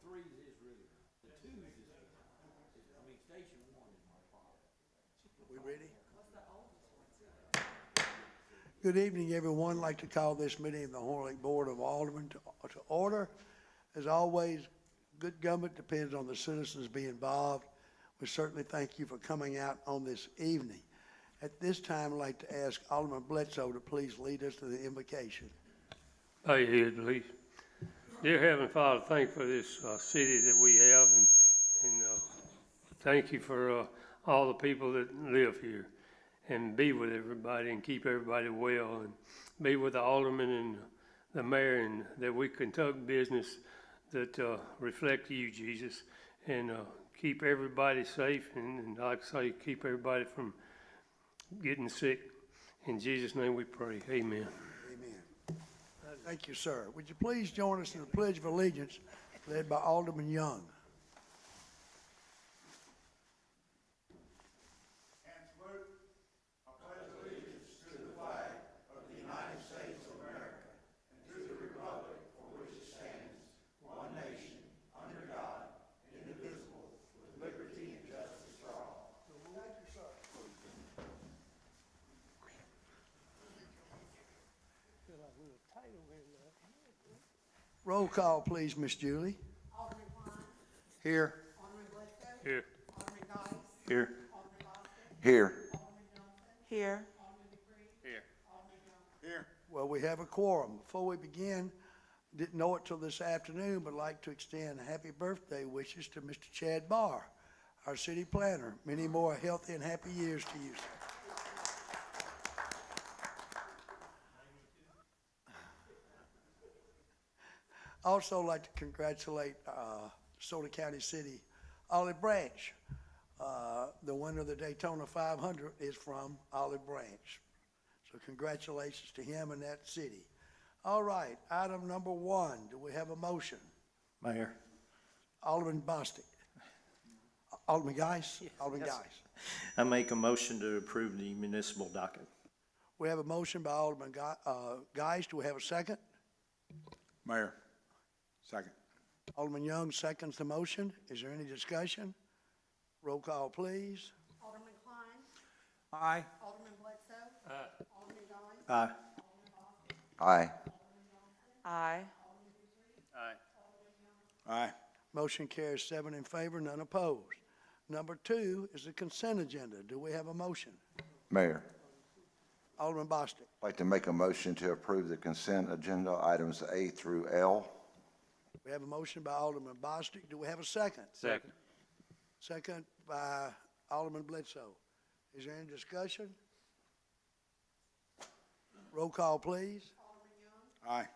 threes is really, the twos is, I mean, station one is my father. We ready? Good evening, everyone. I'd like to call this meeting of the Horn Lake Board of Aldermen to order. As always, good government depends on the citizens being involved. We certainly thank you for coming out on this evening. At this time, I'd like to ask Alderman Bledsoe to please lead us to the invocation. Bow your head, please. Dear Heavenly Father, thank you for this city that we have, and thank you for all the people that live here, and be with everybody and keep everybody well, and be with the aldermen and the mayor, and that we conduct business that reflect you, Jesus, and keep everybody safe, and like I say, keep everybody from getting sick. In Jesus' name we pray. Amen. Amen. Thank you, sir. Would you please join us in the Pledge of Allegiance led by Alderman Young? Roll call, please, Miss Julie. Alderman Klein. Here. Alderman Bledsoe. Here. Alderman Geis. Here. Alderman Bostic. Here. Alderman Johnson. Here. Alderman Dupree. Here. Alderman Johnson. Well, we have a quorum. Before we begin, didn't know it till this afternoon, but I'd like to extend happy birthday wishes to Mr. Chad Barr, our city planner. Many more healthy and happy years to you, sir. Also like to congratulate DeSoto County City Olive Branch. The winner of the Daytona 500 is from Olive Branch. So congratulations to him and that city. All right, item number 1, do we have a motion? Mayor. Alderman Bostic. Alderman Geis? Alderman Yes. Geis. I make a motion to approve the municipal docket. We have a motion by Alderman Geis. Do we have a second? Mayor, second. Alderman Young seconds the motion. Is there any discussion? Roll call, please. Alderman Klein. Aye. Alderman Bledsoe. Alderman Geis. Aye. Alderman Bostic. Aye. Aye. Aye. Motion carries 7 in favor, none opposed. Number 2 is the consent agenda. Do we have a motion? Mayor, Alderman Bostic. I'd like to make a motion to approve the consent agenda items A through L. We have a motion by Alderman Bostic. Do we have a second? Second. Second by Alderman Bledsoe. Is there any discussion? Roll call, please. Aye.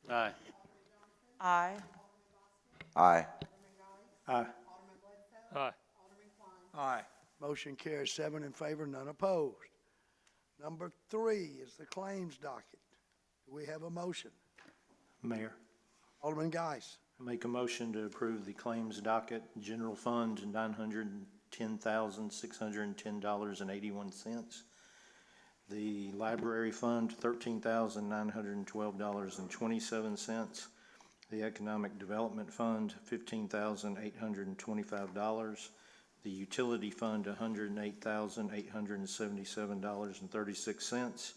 Aye. Aye. Aye. Aye. Aye. Aye. Motion carries 7 in favor, none opposed. Number 3 is the claims docket. Do we have a motion? Mayor. Alderman Geis. I make a motion to approve the claims docket, general fund, $910,610.81. The library fund, $13,912.27. The economic development fund, $15,825. The utility fund, $108,877.36,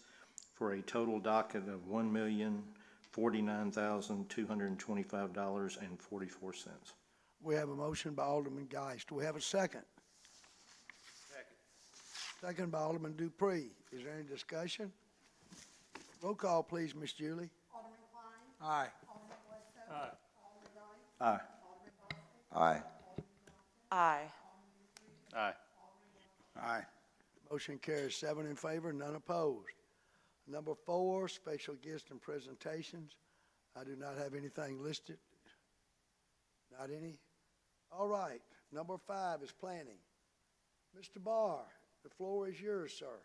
for a total docket of $1,049,225.44. We have a motion by Alderman Geis. Do we have a second? Second. Second by Alderman Dupree. Is there any discussion? Roll call, please, Miss Julie. Alderman Klein. Aye. Alderman Bledsoe. Aye. Alderman Geis. Aye. Alderman Bostic. Aye. Aye. Aye. Aye. Motion carries 7 in favor, none opposed. Number 4, special gifts and presentations. I do not have anything listed. Not any? All right. Number 5 is planning. Mr. Barr, the floor is yours, sir.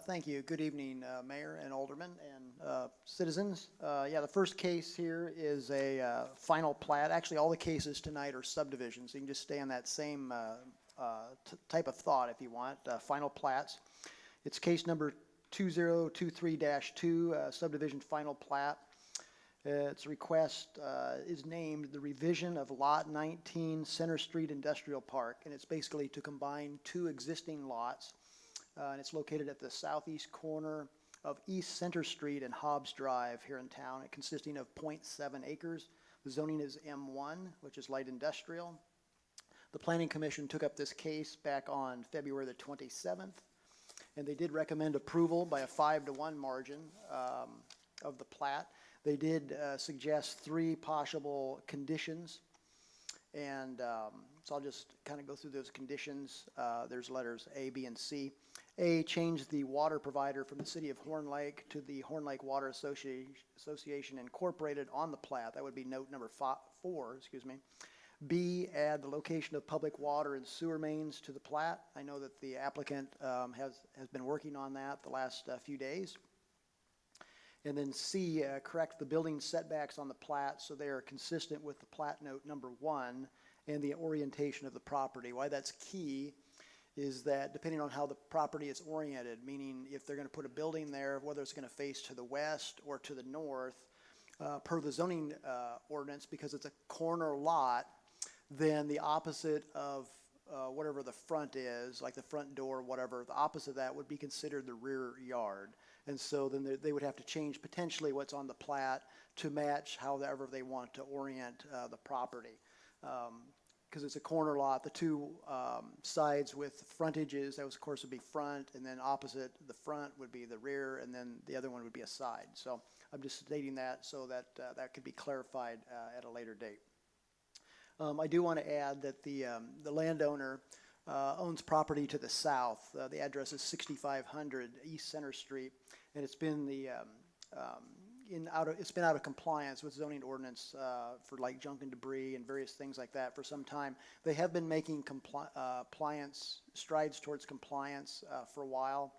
Thank you. Good evening, Mayor and Aldermen and citizens. Yeah, the first case here is a final plat. Actually, all the cases tonight are subdivisions. You can just stay on that same type of thought if you want, final plats. It's case number 2023-2, subdivision final plat. Its request is named the revision of Lot 19 Center Street Industrial Park, and it's basically to combine two existing lots. And it's located at the southeast corner of East Center Street and Hobbs Drive here in town, consisting of 0.7 acres. The zoning is M1, which is light industrial. The Planning Commission took up this case back on February the 27th, and they did recommend approval by a 5-to-1 margin of the plat. They did suggest 3 possible conditions, and so I'll just kind of go through those conditions. There's letters A, B, and C. A, change the water provider from the city of Horn Lake to the Horn Lake Water Association Incorporated on the plat. That would be note number 4, excuse me. B, add the location of public water and sewer mains to the plat. I know that the applicant has been working on that the last few days. And then C, correct the building setbacks on the plat so they are consistent with the plat note number 1 and the orientation of the property. Why that's key is that depending on how the property is oriented, meaning if they're going to put a building there, whether it's going to face to the west or to the north, per the zoning ordinance, because it's a corner lot, then the opposite of whatever the front is, like the front door, whatever, the opposite of that would be considered the rear yard. And so then they would have to change potentially what's on the plat to match however they want to orient the property. Because it's a corner lot, the two sides with frontages, that was, of course, would be front, and then opposite the front would be the rear, and then the other one would be a side. So I'm just stating that so that that could be clarified at a later date. I do want to add that the landowner owns property to the south. The address is 6500 East Center Street, and it's been it's been out of compliance with zoning ordinance for like junk and debris and various things like that for some time. They have been making strides towards compliance for a while,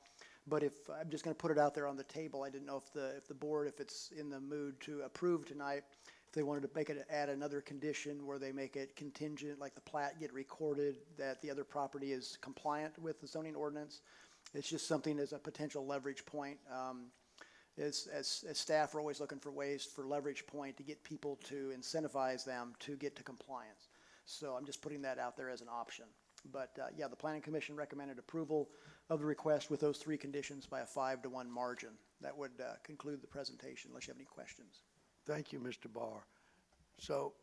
but if I'm just going to put it out there on the table, I didn't know if the board, if it's in the mood to approve tonight, if they wanted to make it add another condition where they make it contingent, like the plat get recorded that the other property is compliant with the zoning ordinance. It's just something as a potential leverage point. As staff are always looking for ways for leverage point to get people to incentivize them to get to compliance. So I'm just putting that out there as an option. But yeah, the Planning Commission recommended approval of the request with those 3 conditions by a 5-to-1 margin. That would conclude the presentation unless you have any questions. Thank you, Mr. Barr. So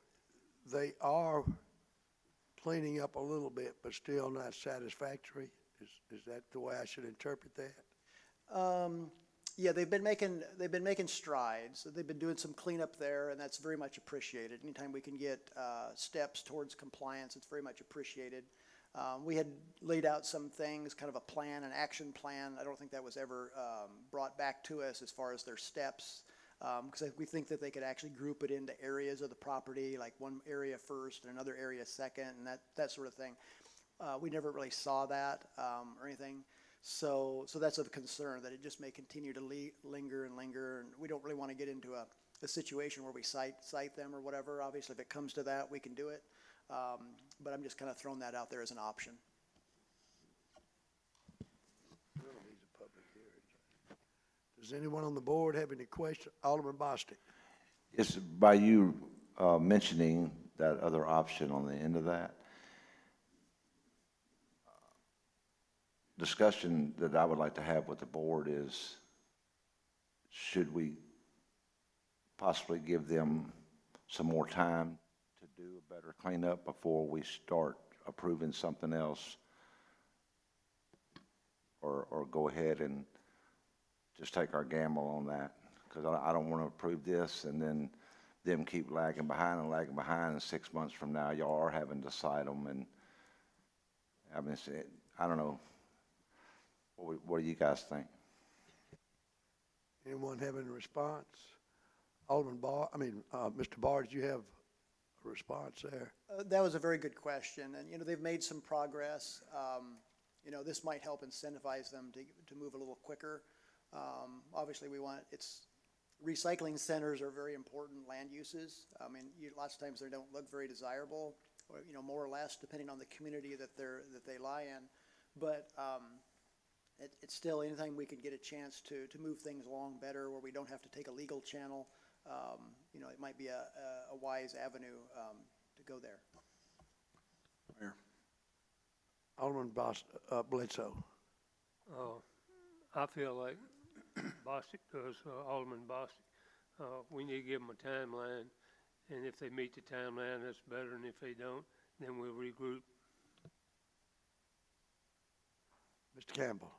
they are cleaning up a little bit, but still not satisfactory? Is that the way I should interpret that? Yeah, they've been making strides. They've been doing some cleanup there, and that's very much appreciated. Anytime we can get steps towards compliance, it's very much appreciated. We had laid out some things, kind of a plan, an action plan. I don't think that was ever brought back to us as far as their steps, because we think that they could actually group it into areas of the property, like one area first and another area second, and that sort of thing. We never really saw that or anything. So that's of concern, that it just may continue to linger and linger, and we don't really want to get into a situation where we cite them or whatever. Obviously, if it comes to that, we can do it, but I'm just kind of throwing that out there as an option. Does anyone on the board have any questions? Alderman Bostic. It's by you mentioning that other option on the end of that. Discussion that I would like to have with the board is, should we possibly give them some more time to do a better cleanup before we start approving something else? Or go ahead and just take our gamble on that? Because I don't want to approve this and then them keep lagging behind, and 6 months from now, y'all are having to cite them. And I mean, I don't know. What do you guys think? Anyone have any response? Alderman Barr, Mr. Barr, did you have a response there? That was a very good question, and they've made some progress. This might help incentivize them to move a little quicker. Obviously, recycling centers are very important land uses. I mean, lots of times they don't look very desirable, or more or less depending on the community that they lie in. But it's still, anytime we can get a chance to move things along better, where we don't have to take a legal channel, you know, it might be a wise avenue to go there. Mayor. Alderman Bledsoe. I feel like Bostic does, Alderman Bostic. We need to give them a timeline, and if they meet the timeline, that's better, and if they don't, then we'll regroup. Mr. Campbell.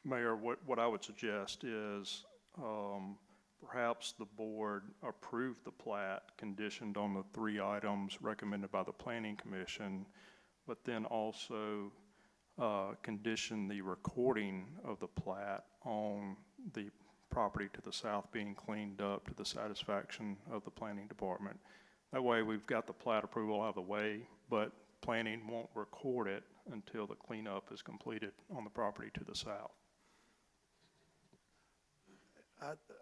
Mayor, what I would suggest is perhaps the board approve the plat conditioned on the 3 items recommended by the Planning Commission, but then also condition the recording of the plat on the property to the south being cleaned up to the satisfaction of the Planning Department. That way we've got the plat approval out of the way, but planning won't record it until the cleanup is completed on the property to the south.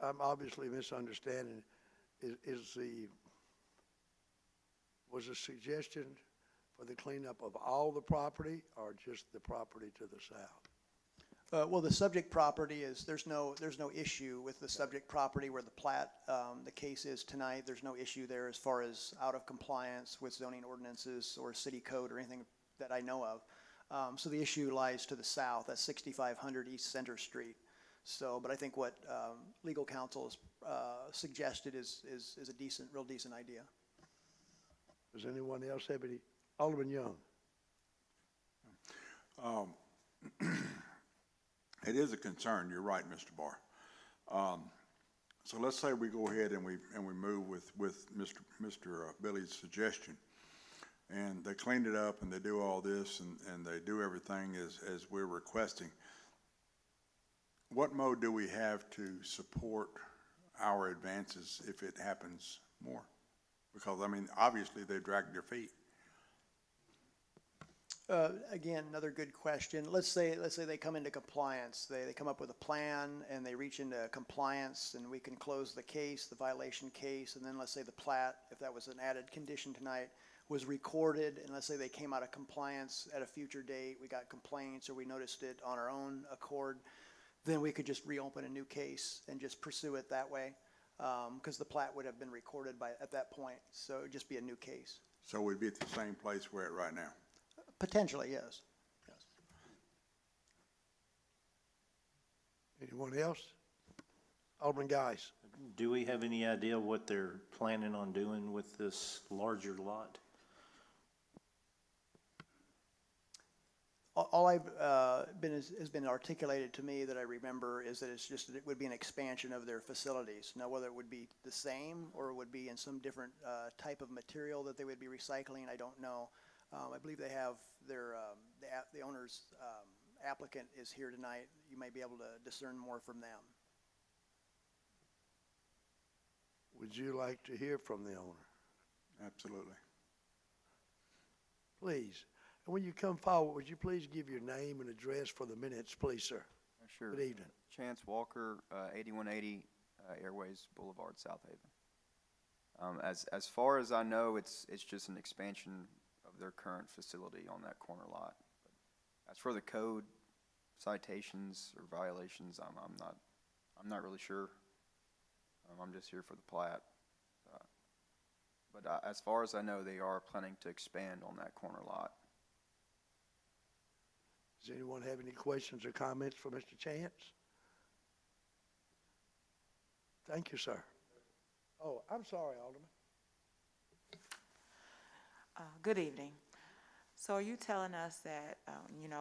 I'm obviously misunderstanding. Was the suggestion for the cleanup of all the property or just the property to the south? Well, the subject property is, there's no issue with the subject property where the plat, the case is tonight. There's no issue there as far as out of compliance with zoning ordinances or city code or anything that I know of. So the issue lies to the south, that's 6500 East Center Street. So, but I think what legal counsel has suggested is a real decent idea. Does anyone else have any? Alderman Young. It is a concern, you're right, Mr. Barr. So let's say we go ahead and we move with Mr. Billy's suggestion, and they clean it up and they do all this and they do everything as we're requesting. What mode do we have to support our advances if it happens more? Because, I mean, obviously they dragged their feet. Again, another good question. Let's say they come into compliance. They come up with a plan and they reach into compliance, and we can close the case, the violation case, and then let's say the plat, if that was an added condition tonight, was recorded, and let's say they came out of compliance at a future date, we got complaints or we noticed it on our own accord, then we could just reopen a new case and just pursue it that way, because the plat would have been recorded at that point, so it would just be a new case. So we'd be at the same place we're at right now. Potentially, yes. Anyone else? Alderman Guys. Do we have any idea what they're planning on doing with this larger lot? All I've has been articulated to me that I remember is that it would be an expansion of their facilities. Now, whether it would be the same or it would be in some different type of material that they would be recycling, I don't know. I believe they have the owner's applicant is here tonight. You may be able to discern more from them. Would you like to hear from the owner? Absolutely. Please. And when you come forward, would you please give your name and address for the minutes, please, sir? Sure. Good evening. Chance Walker, 8180 Airways Boulevard, South Haven. As far as I know, it's just an expansion of their current facility on that corner lot. But as for the code citations or violations, I'm not really sure. I'm just here for the plat. But as far as I know, they are planning to expand on that corner lot. Does anyone have any questions or comments for Mr. Chance? Thank you, sir. Oh, I'm sorry, Alderman. Good evening. So are you telling us that,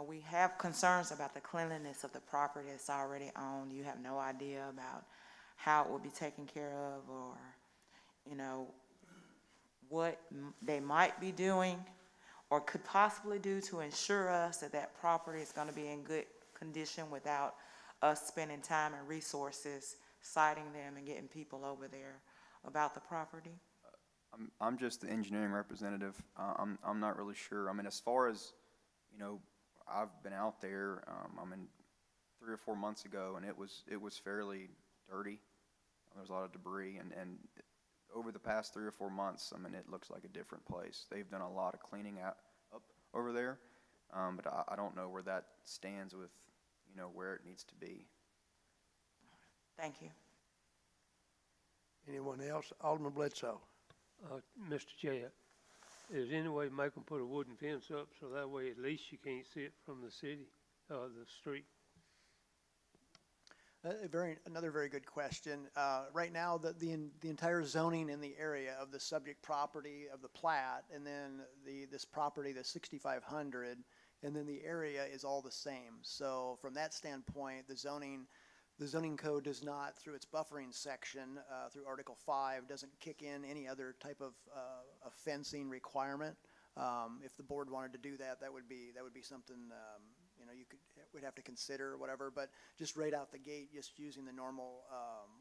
we have concerns about the cleanliness of the property that's already owned? You have no idea about how it will be taken care of, or, what they might be doing or could possibly do to ensure us that that property is going to be in good condition without us spending time and resources citing them and getting people over there about the property? I'm just the engineering representative. I'm not really sure. I mean, as far as, I've been out there, 3 or 4 months ago, and it was fairly dirty. There's a lot of debris, and over the past 3 or 4 months, it looks like a different place. They've done a lot of cleaning up over there, but I don't know where that stands with, where it needs to be. Thank you. Anyone else? Alderman Bledsoe. Mr. Chad, is there any way to make them put a wooden fence up so that way at least you can't see it from the city, the street? Another very good question. Right now, the entire zoning in the area of the subject property of the plat, and then this property, the 6,500, and then the area is all the same. So from that standpoint, the zoning code does not, through its buffering section, through Article 5, doesn't kick in any other type of fencing requirement. If the board wanted to do that, that would be something, we'd have to consider or whatever, but just right out the gate, just using the normal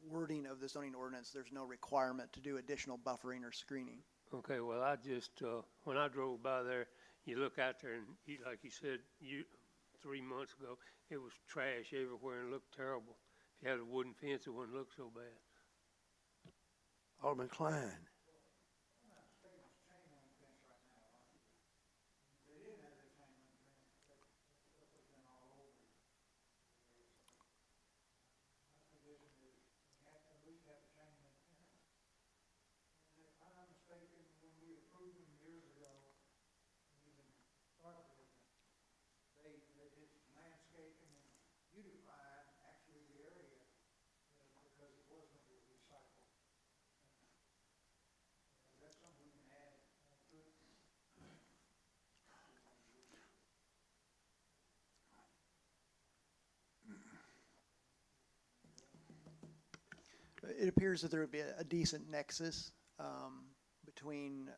wording of the zoning ordinance, there's no requirement to do additional buffering or screening. Okay, well, I just, when I drove by there, you look out there and like you said, 3 months ago, it was trash everywhere and looked terrible. If you had a wooden fence, it wouldn't look so bad. Alderman Klein. It appears that there would be a decent nexus between,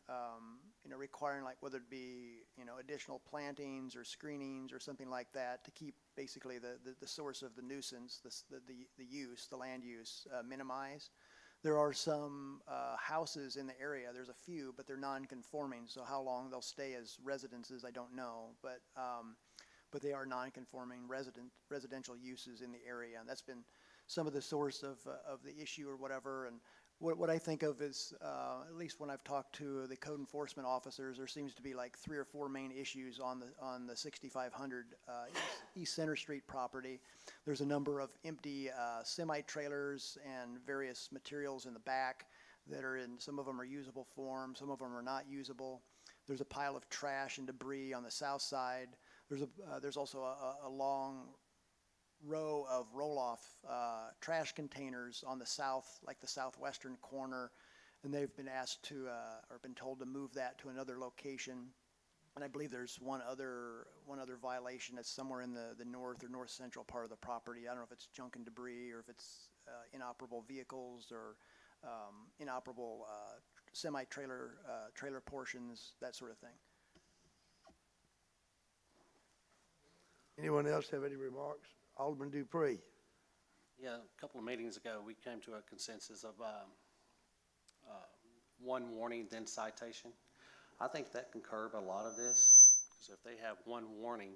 requiring, like, whether it be, additional plantings or screenings or something like that to keep basically the source of the nuisance, the land use minimized. There are some houses in the area, there's a few, but they're non-conforming, so how long they'll stay as residences, I don't know. But they are non-conforming residential uses in the area, and that's been some of the source of the issue or whatever. And what I think of is, at least when I've talked to the code enforcement officers, there seems to be like 3 or 4 main issues on the 6,500 East Center Street property. There's a number of empty semi-trailers and various materials in the back that are in, some of them are usable form, some of them are not usable. There's a pile of trash and debris on the south side. There's also a long row of roll-off trash containers on the south, like the southwestern corner, and they've been asked to, or been told to move that to another location. And I believe there's one other violation that's somewhere in the north or north central part of the property. I don't know if it's junk and debris or if it's inoperable vehicles or inoperable semi-trailer trailer portions, that sort of thing. Anyone else have any remarks? Alderman Dupree. Yeah, a couple of meetings ago, we came to a consensus of one warning, then citation. I think that can curb a lot of this, because if they have one warning,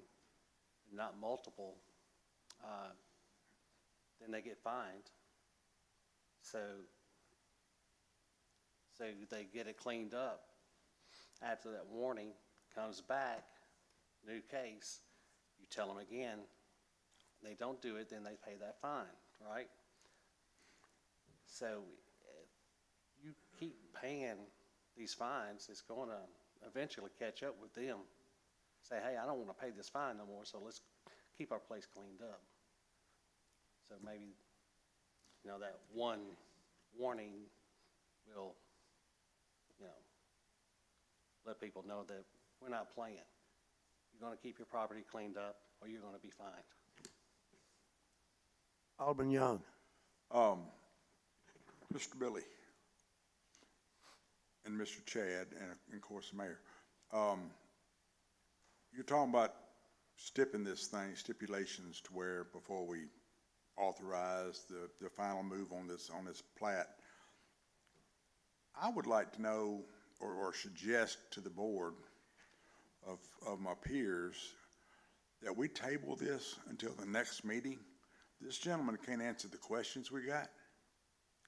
not multiple, then they get fined. So they get it cleaned up. After that warning comes back, new case, you tell them again, they don't do it, then they pay that fine, right? So if you keep paying these fines, it's going to eventually catch up with them. Say, hey, I don't want to pay this fine no more, so let's keep our place cleaned up. So maybe, that one warning will, let people know that we're not playing. You're going to keep your property cleaned up, or you're going to be fined. Alderman Young. Mr. Billy and Mr. Chad, and of course the mayor, you're talking about stipulations to where before we authorize the final move on this plat. I would like to know or suggest to the board of my peers that we table this until the next meeting. This gentleman can't answer the questions we got,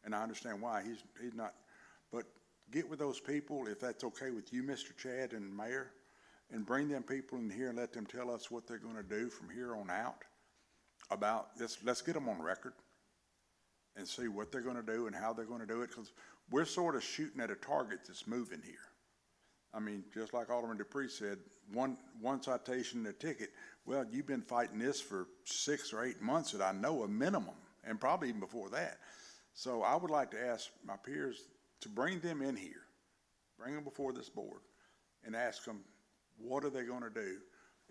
and I understand why. He's not, but get with those people, if that's okay with you, Mr. Chad and Mayor, and bring them people in here and let them tell us what they're going to do from here on out about this. Let's get them on record. and see what they're gonna do and how they're gonna do it, because we're sort of shooting at a target that's moving here. I mean, just like Alderman Dupree said, one citation, a ticket. Well, you've been fighting this for 6 or 8 months that I know a minimum, and probably even before that. So I would like to ask my peers to bring them in here, bring them before this board, and ask them, what are they gonna do?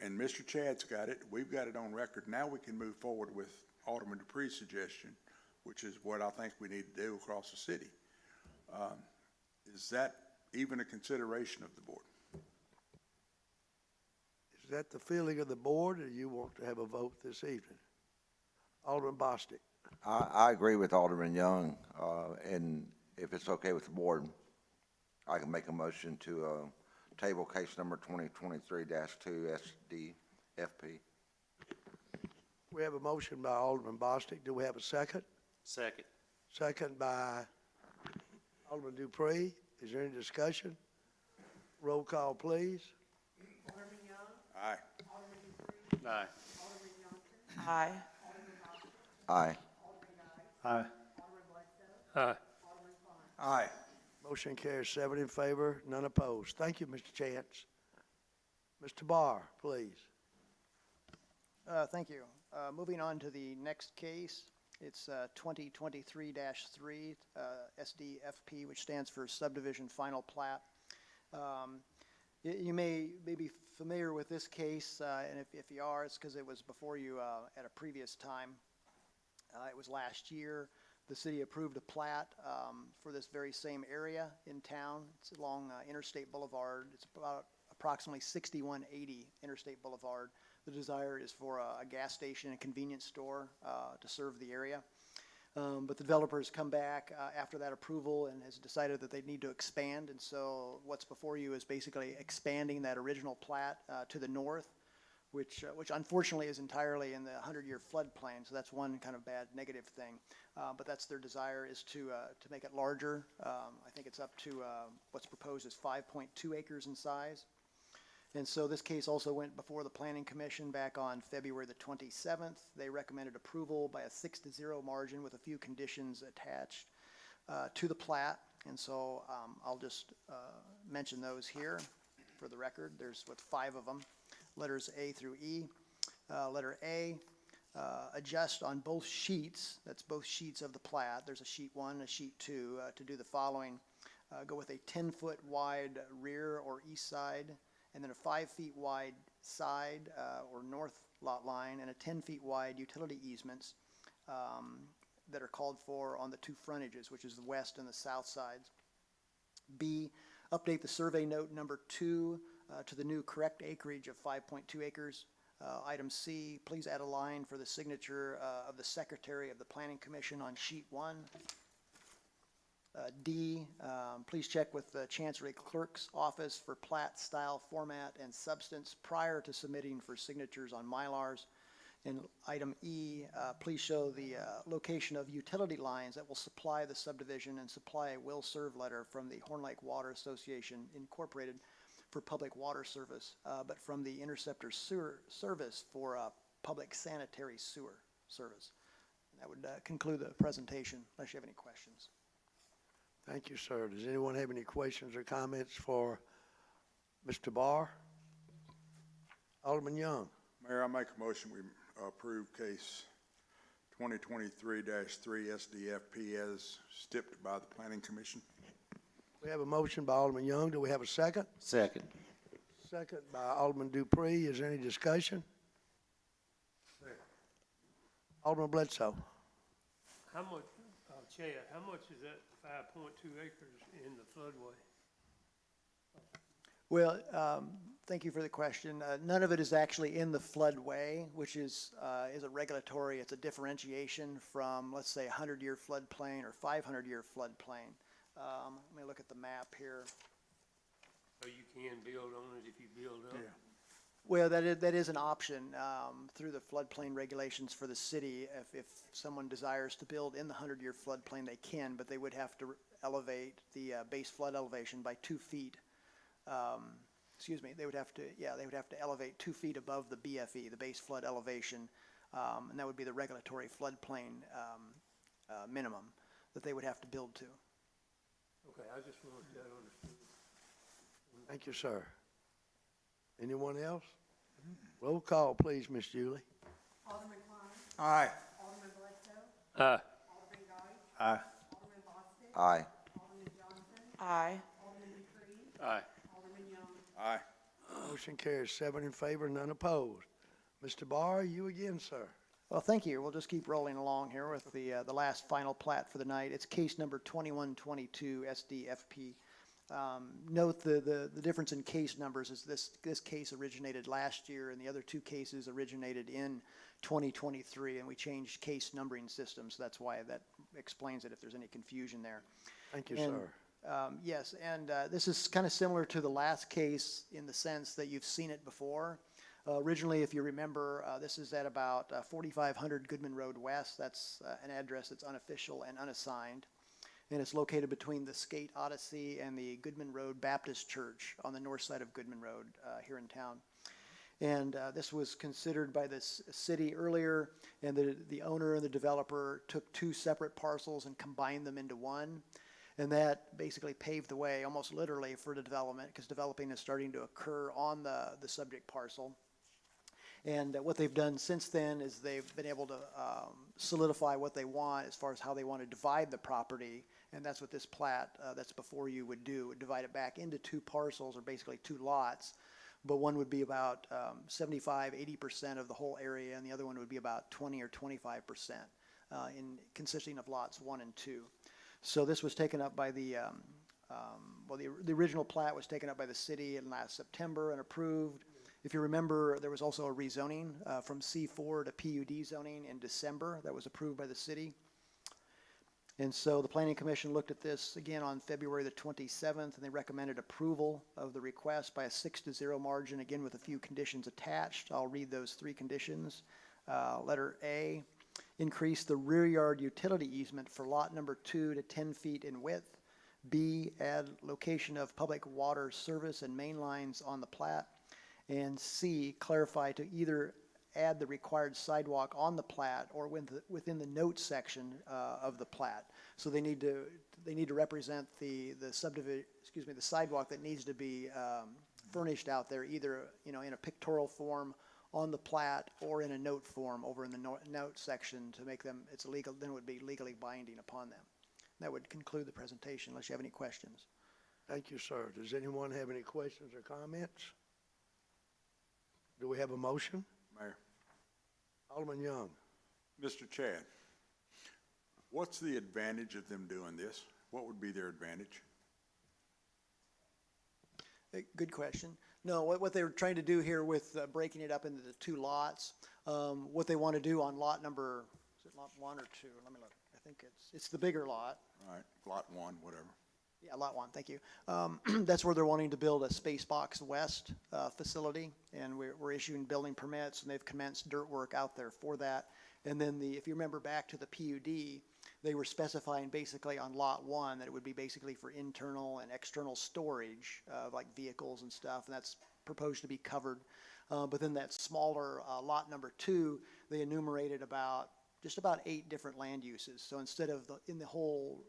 And Mr. Chad's got it, we've got it on record. Now we can move forward with Alderman Dupree's suggestion, which is what I think we need to do across the city. Is that even a consideration of the board? Is that the feeling of the board, or you want to have a vote this evening? Alderman Bostic. I agree with Alderman Young, and if it's okay with the board, I can make a motion to table case number 2023-2 SDFP. We have a motion by Alderman Bostic. Do we have a second? Second. Second by Alderman Dupree. Is there any discussion? Roll call, please. Alderman Young, Aye. Alderman Dupree, Aye. Alderman Johnson, Aye. Alderman Bostic, Aye. Alderman Guy, Aye. Alderman Bledsoe, Aye. Alderman Klein. Aye. Motion carries 7 in favor, none opposed. Thank you, Mr. Chance. Mr. Barr, please. Thank you. Moving on to the next case, it's 2023-3 SDFP, which stands for Subdivision Final Plat. You may be familiar with this case, and if you are, it's because it was before you at a previous time. It was last year. The city approved a plat for this very same area in town. It's along Interstate Boulevard. It's about approximately 6180 Interstate Boulevard. The desire is for a gas station and convenience store to serve the area. But the developers come back after that approval and has decided that they need to expand. And so what's before you is basically expanding that original plat to the north, which unfortunately is entirely in the 100-year floodplain. So that's one kind of bad negative thing. But that's their desire, is to make it larger. I think it's up to what's proposed is 5.2 acres in size. And so this case also went before the Planning Commission back on February the 27th. They recommended approval by a 6-0 margin with a few conditions attached to the plat. And so I'll just mention those here for the record. There's 5 of them, letters A through E. Letter A, adjust on both sheets, that's both sheets of the plat. There's a sheet 1 and a sheet 2 to do the following. Go with a 10-foot wide rear or east side, and then a 5 feet wide side or north lot line, and a 10 feet wide utility easements that are called for on the 2 frontages, which is the west and the south sides. B, update the survey note number 2 to the new correct acreage of 5.2 acres. Item C, please add a line for the signature of the Secretary of the Planning Commission on sheet 1. D, please check with the Chancery Clerk's office for plat style, format, and substance prior to submitting for signatures on Mylars. And item E, please show the location of utility lines that will supply the subdivision and supply a will serve letter from the Horn Lake Water Association Incorporated for public water service, but from the Interceptor Sewer Service for public sanitary sewer service. And that would conclude the presentation, unless you have any questions. Thank you, sir. Does anyone have any questions or comments for Mr. Barr? Alderman Young. Mayor, I make a motion we approve case 2023-3 SDFP as stipulated by the Planning Commission. We have a motion by Alderman Young. Do we have a second? Second. Second by Alderman Dupree. Is there any discussion? Alderman Bledsoe. How much, Chad, how much is that 5.2 acres in the floodway? Well, thank you for the question. None of it is actually in the floodway, which is a regulatory, it's a differentiation from, let's say, a 100-year floodplain or 500-year floodplain. Let me look at the map here. So you can build on it if you build up? Yeah. Well, that is an option through the floodplain regulations for the city. If someone desires to build in the 100-year floodplain, they can, but they would have to elevate the base flood elevation by 2 feet. They would have to elevate 2 feet above the BFE, the base flood elevation, and that would be the regulatory floodplain minimum that they would have to build to. Okay, I just wanted that understood. Thank you, sir. Anyone else? Roll call, please, Miss Julie. Alderman Klein. Aye. Alderman Bledsoe. Aye. Alderman Guy. Aye. Alderman Bostic. Aye. Alderman Johnson. Aye. Alderman Dupree. Aye. Alderman Young. Aye. Motion carries 7 in favor, none opposed. Mr. Barr, you again, sir. Well, thank you. We'll just keep rolling along here with the last final plat for the night. It's case number 2122 SDFP. Note the difference in case numbers is this case originated last year and the other two cases originated in 2023, and we changed case numbering systems. That's why that explains it if there's any confusion there. Thank you, And, sir. Yes, and this is kind of similar to the last case in the sense that you've seen it before. Originally, if you remember, this is at about 4500 Goodman Road West. That's an address that's unofficial and unassigned. And it's located between the Skate Odyssey and the Goodman Road Baptist Church on the north side of Goodman Road here in town. And this was considered by the city earlier, and the owner and the developer took two separate parcels and combined them into one. And that basically paved the way, almost literally, for the development, because developing is starting to occur on the subject parcel. And what they've done since then is they've been able to solidify what they want as far as how they want to divide the property. And that's what this plat that's before you would do, would divide it back into two parcels, or basically two lots. But one would be about 75–80% of the whole area, and the other one would be about 20 or 25% consisting of lots 1 and 2. So this was taken up by the original plat was taken up by the city in last September and approved. If you remember, there was also a rezoning from C4 to PUD zoning in December that was approved by the city. And so the Planning Commission looked at this again on February the 27th, and they recommended approval of the request by a 6-0 margin, again with a few conditions attached. I'll read those 3 conditions. Letter A, increase the rear yard utility easement for lot number 2 to 10 feet in width. B, add location of public water service and main lines on the plat. And C, clarify to either add the required sidewalk on the plat or within the note section of the plat. So they need to represent the sidewalk that needs to be furnished out there, either in a pictorial form on the plat or in a note form over in the note section to make them then it would be legally binding upon them. That would conclude the presentation unless you have any questions. Thank you, sir. Does anyone have any questions or comments? Do we have a motion? Mayor. Alderman Young. Mr. Chad, what's the advantage of them doing this? What would be their advantage? Good question. No, what they were trying to do here with breaking it up into the 2 lots, what they want to do on lot number, is it lot 1 or 2? Let me look. I think it's the bigger lot. All right, lot 1, whatever. Yeah, lot 1, thank you. That's where they're wanting to build a Spacebox West facility, and we're issuing building permits, and they've commenced dirt work out there for that. And then if you remember back to the PUD, they were specifying basically on lot 1 that it would be basically for internal and external storage of like vehicles and stuff, and that's proposed to be covered. But then that smaller lot number 2, they enumerated just about 8 different land uses. So instead of in the whole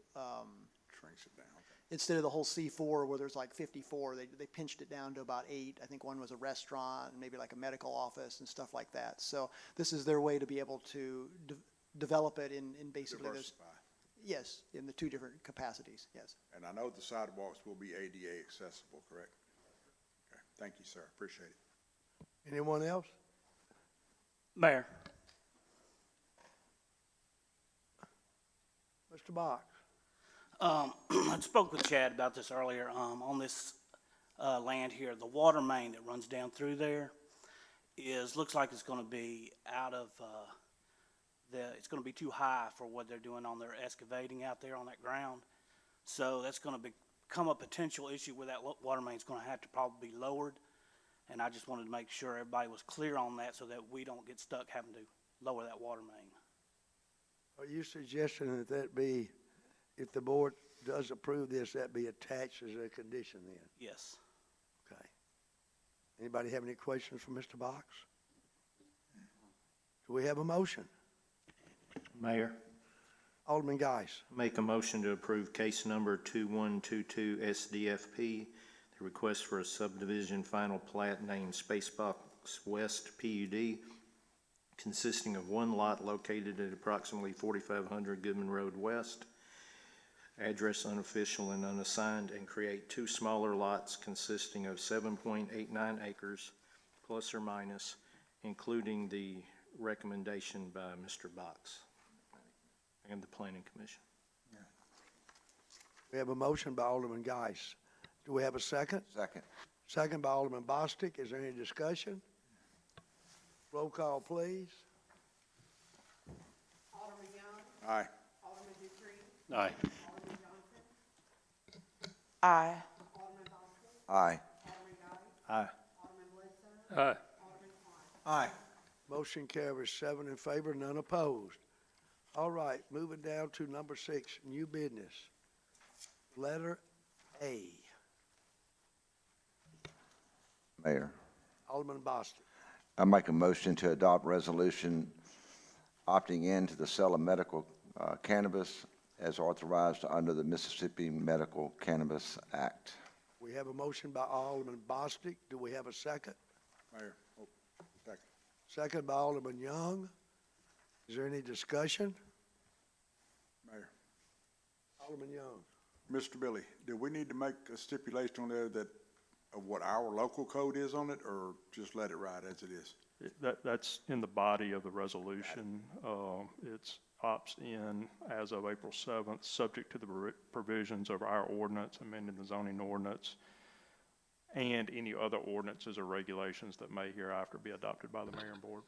Shrinks it down. instead of the whole C4 where there's like 54, they pinched it down to about 8. I think one was a restaurant and maybe like a medical office and stuff like that. So this is their way to be able to develop it in basically those. Diversify. Yes, in the 2 different capacities, yes. And I know the sidewalks will be ADA accessible, correct? Okay, thank you, sir. Appreciate it. Anyone else? Mayor, Mr. Box. I spoke with Chad about this earlier, on this, land here. The water main that runs down through there looks like it's gonna be out of, it's gonna be too high for what they're doing on their excavating out there on that ground. So that's gonna become a potential issue where that water main's gonna have to probably be lowered. And I just wanted to make sure everybody was clear on that so that we don't get stuck having to lower that water main. Are you suggesting that be, if the board does approve this, that be attached as a condition then? Yes. Okay. Anybody have any questions for Mr. Box? Do we have a motion? Mayor, Alderman Geis. Make a motion to approve case number 2122 SDFP, the request for a subdivision final plat named Spacebox West PUD, consisting of one lot located at approximately 4500 Goodman Road West, address unofficial and unassigned, and create two smaller lots consisting of 7.89 acres, plus or minus, including the recommendation by Mr. Box and the Planning Commission. We have a motion by Alderman Geis. Do we have a second? Second. Second by Alderman Bostic. Is there any discussion? Roll call, please. Alderman Young, Aye. Alderman Dupree, Aye. Alderman Johnson, Aye. Alderman Bostic, Aye. Alderman Guy, Aye. Alderman Bledsoe, Aye. Alderman Klein. Aye. Motion carries 7 in favor, none opposed. All right, moving down to number 6, new business. Letter A. Mayor, Alderman Bostic. I make a motion to adopt resolution opting in to the sale of medical cannabis as authorized under the Mississippi Medical Cannabis Act. We have a motion by Alderman Bostic. Do we have a second? Mayor, second. Second by Alderman Young. Is there any discussion? Mayor. Alderman Young. Mr. Billy, do we need to make a stipulation on there that, of what our local code is on it, or just let it ride as it is? That's in the body of the resolution. It's opts in as of April 7th, subject to the provisions of our ordinance, amending the zoning ordinance, and any other ordinances or regulations that may hereafter be adopted by the mayor and board.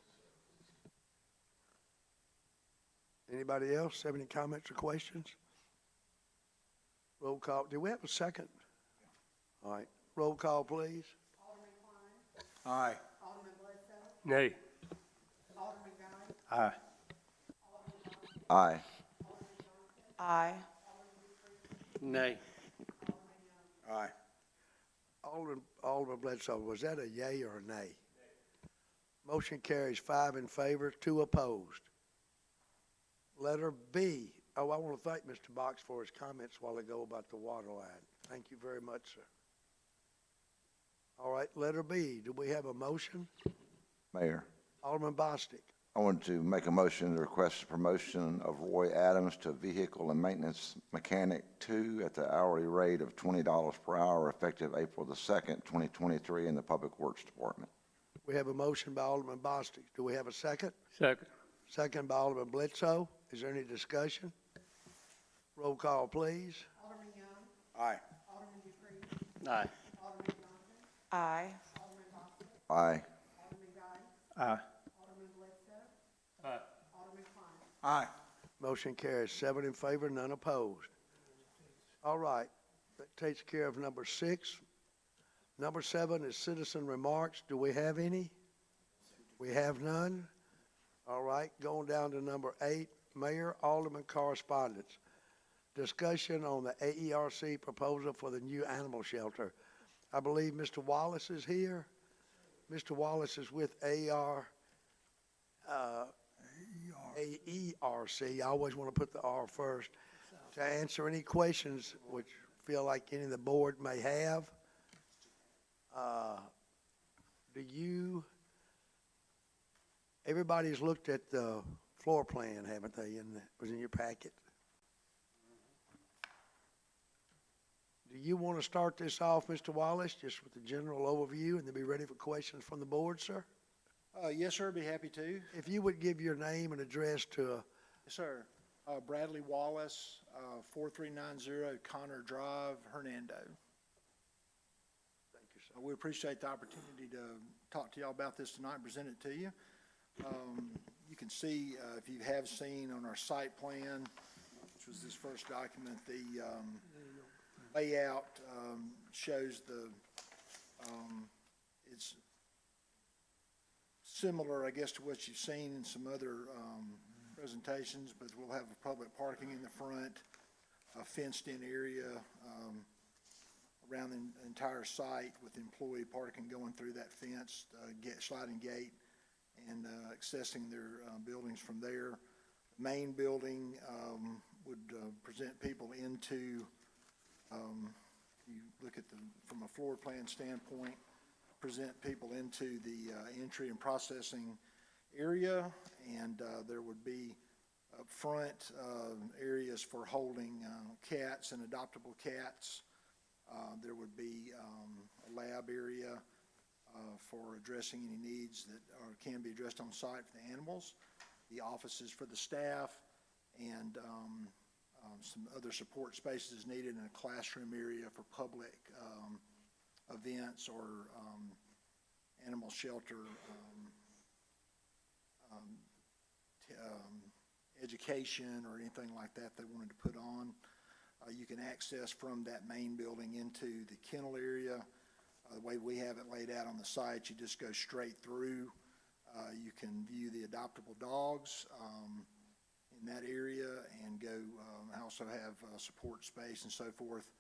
Anybody else have any comments or questions? Roll call. Do we have a second? All right. Roll call, please. Alderman Klein, Aye. Alderman Bledsoe, Nay. Alderman Guy, Aye. Aye. Aye. Nay. Aye. Alderman Bledsoe, was that a yay or a nay? Motion carries 5 in favor, 2 opposed. Letter B. Oh, I want to thank Mr. Box for his comments a while ago about the water line. Thank you very much, sir. All right, letter B. Do we have a motion? Mayor, Alderman Bostic. I want to make a motion to request the promotion of Roy Adams to Vehicle and Maintenance Mechanic 2 at the hourly rate of $20 per hour effective April the 2nd, 2023 in the Public Works Department. We have a motion by Alderman Bostic. Do we have a second? Second. Second by Alderman Bledsoe. Is there any discussion? Roll call, please. Alderman Young, Aye. Alderman Dupree, Aye. Alderman Johnson, Aye. Alderman Bostic, Aye. Alderman Guy, Aye. Alderman Bledsoe, Aye. Alderman Klein. Aye. Motion carries 7 in favor, none opposed. All right, that takes care of number 6. Number 7 is citizen remarks. Do we have any? We have none. All right, going down to number 8, Mayor Alderman correspondence. Discussion on the AERC proposal for the new animal shelter. I believe Mr. Wallace is here. Mr. Wallace is with AERC. I always want to put the R first. To answer any questions which feel like any of the board may have. Everybody's looked at the floor plan, haven't they? Was in your packet. Do you want to start this off, Mr. Wallace, just with the general overview, and then be ready for questions from the board, sir? Yes, sir, be happy to. If you would give your name and address to, Yes, sir. Bradley Wallace, 4390 Connor Drive, Hernando. thank you, sir. We appreciate the opportunity to talk to y'all about this tonight and present it to you. You can see, if you have seen on our site plan, which was this first document, the layout shows it's similar, I guess, to what you've seen in some other presentations, but we'll have public parking in the front, a fenced-in area around the entire site with employee parking going through that fence, sliding gate, and accessing their buildings from there. Main building would present people into, you look at from a floor plan standpoint, present people into the entry and processing area, and there would be up front areas for holding cats and adoptable cats. There would be a lab area for addressing any needs that can be addressed on site for the animals, the offices for the staff, and some other support spaces needed in a classroom area for public events or animal shelter education or anything like that they wanted to put on. You can access from that main building into the kennel area. The way we have it laid out on the site, you just go straight through. You can view the adoptable dogs in that area and go, also have support space and so forth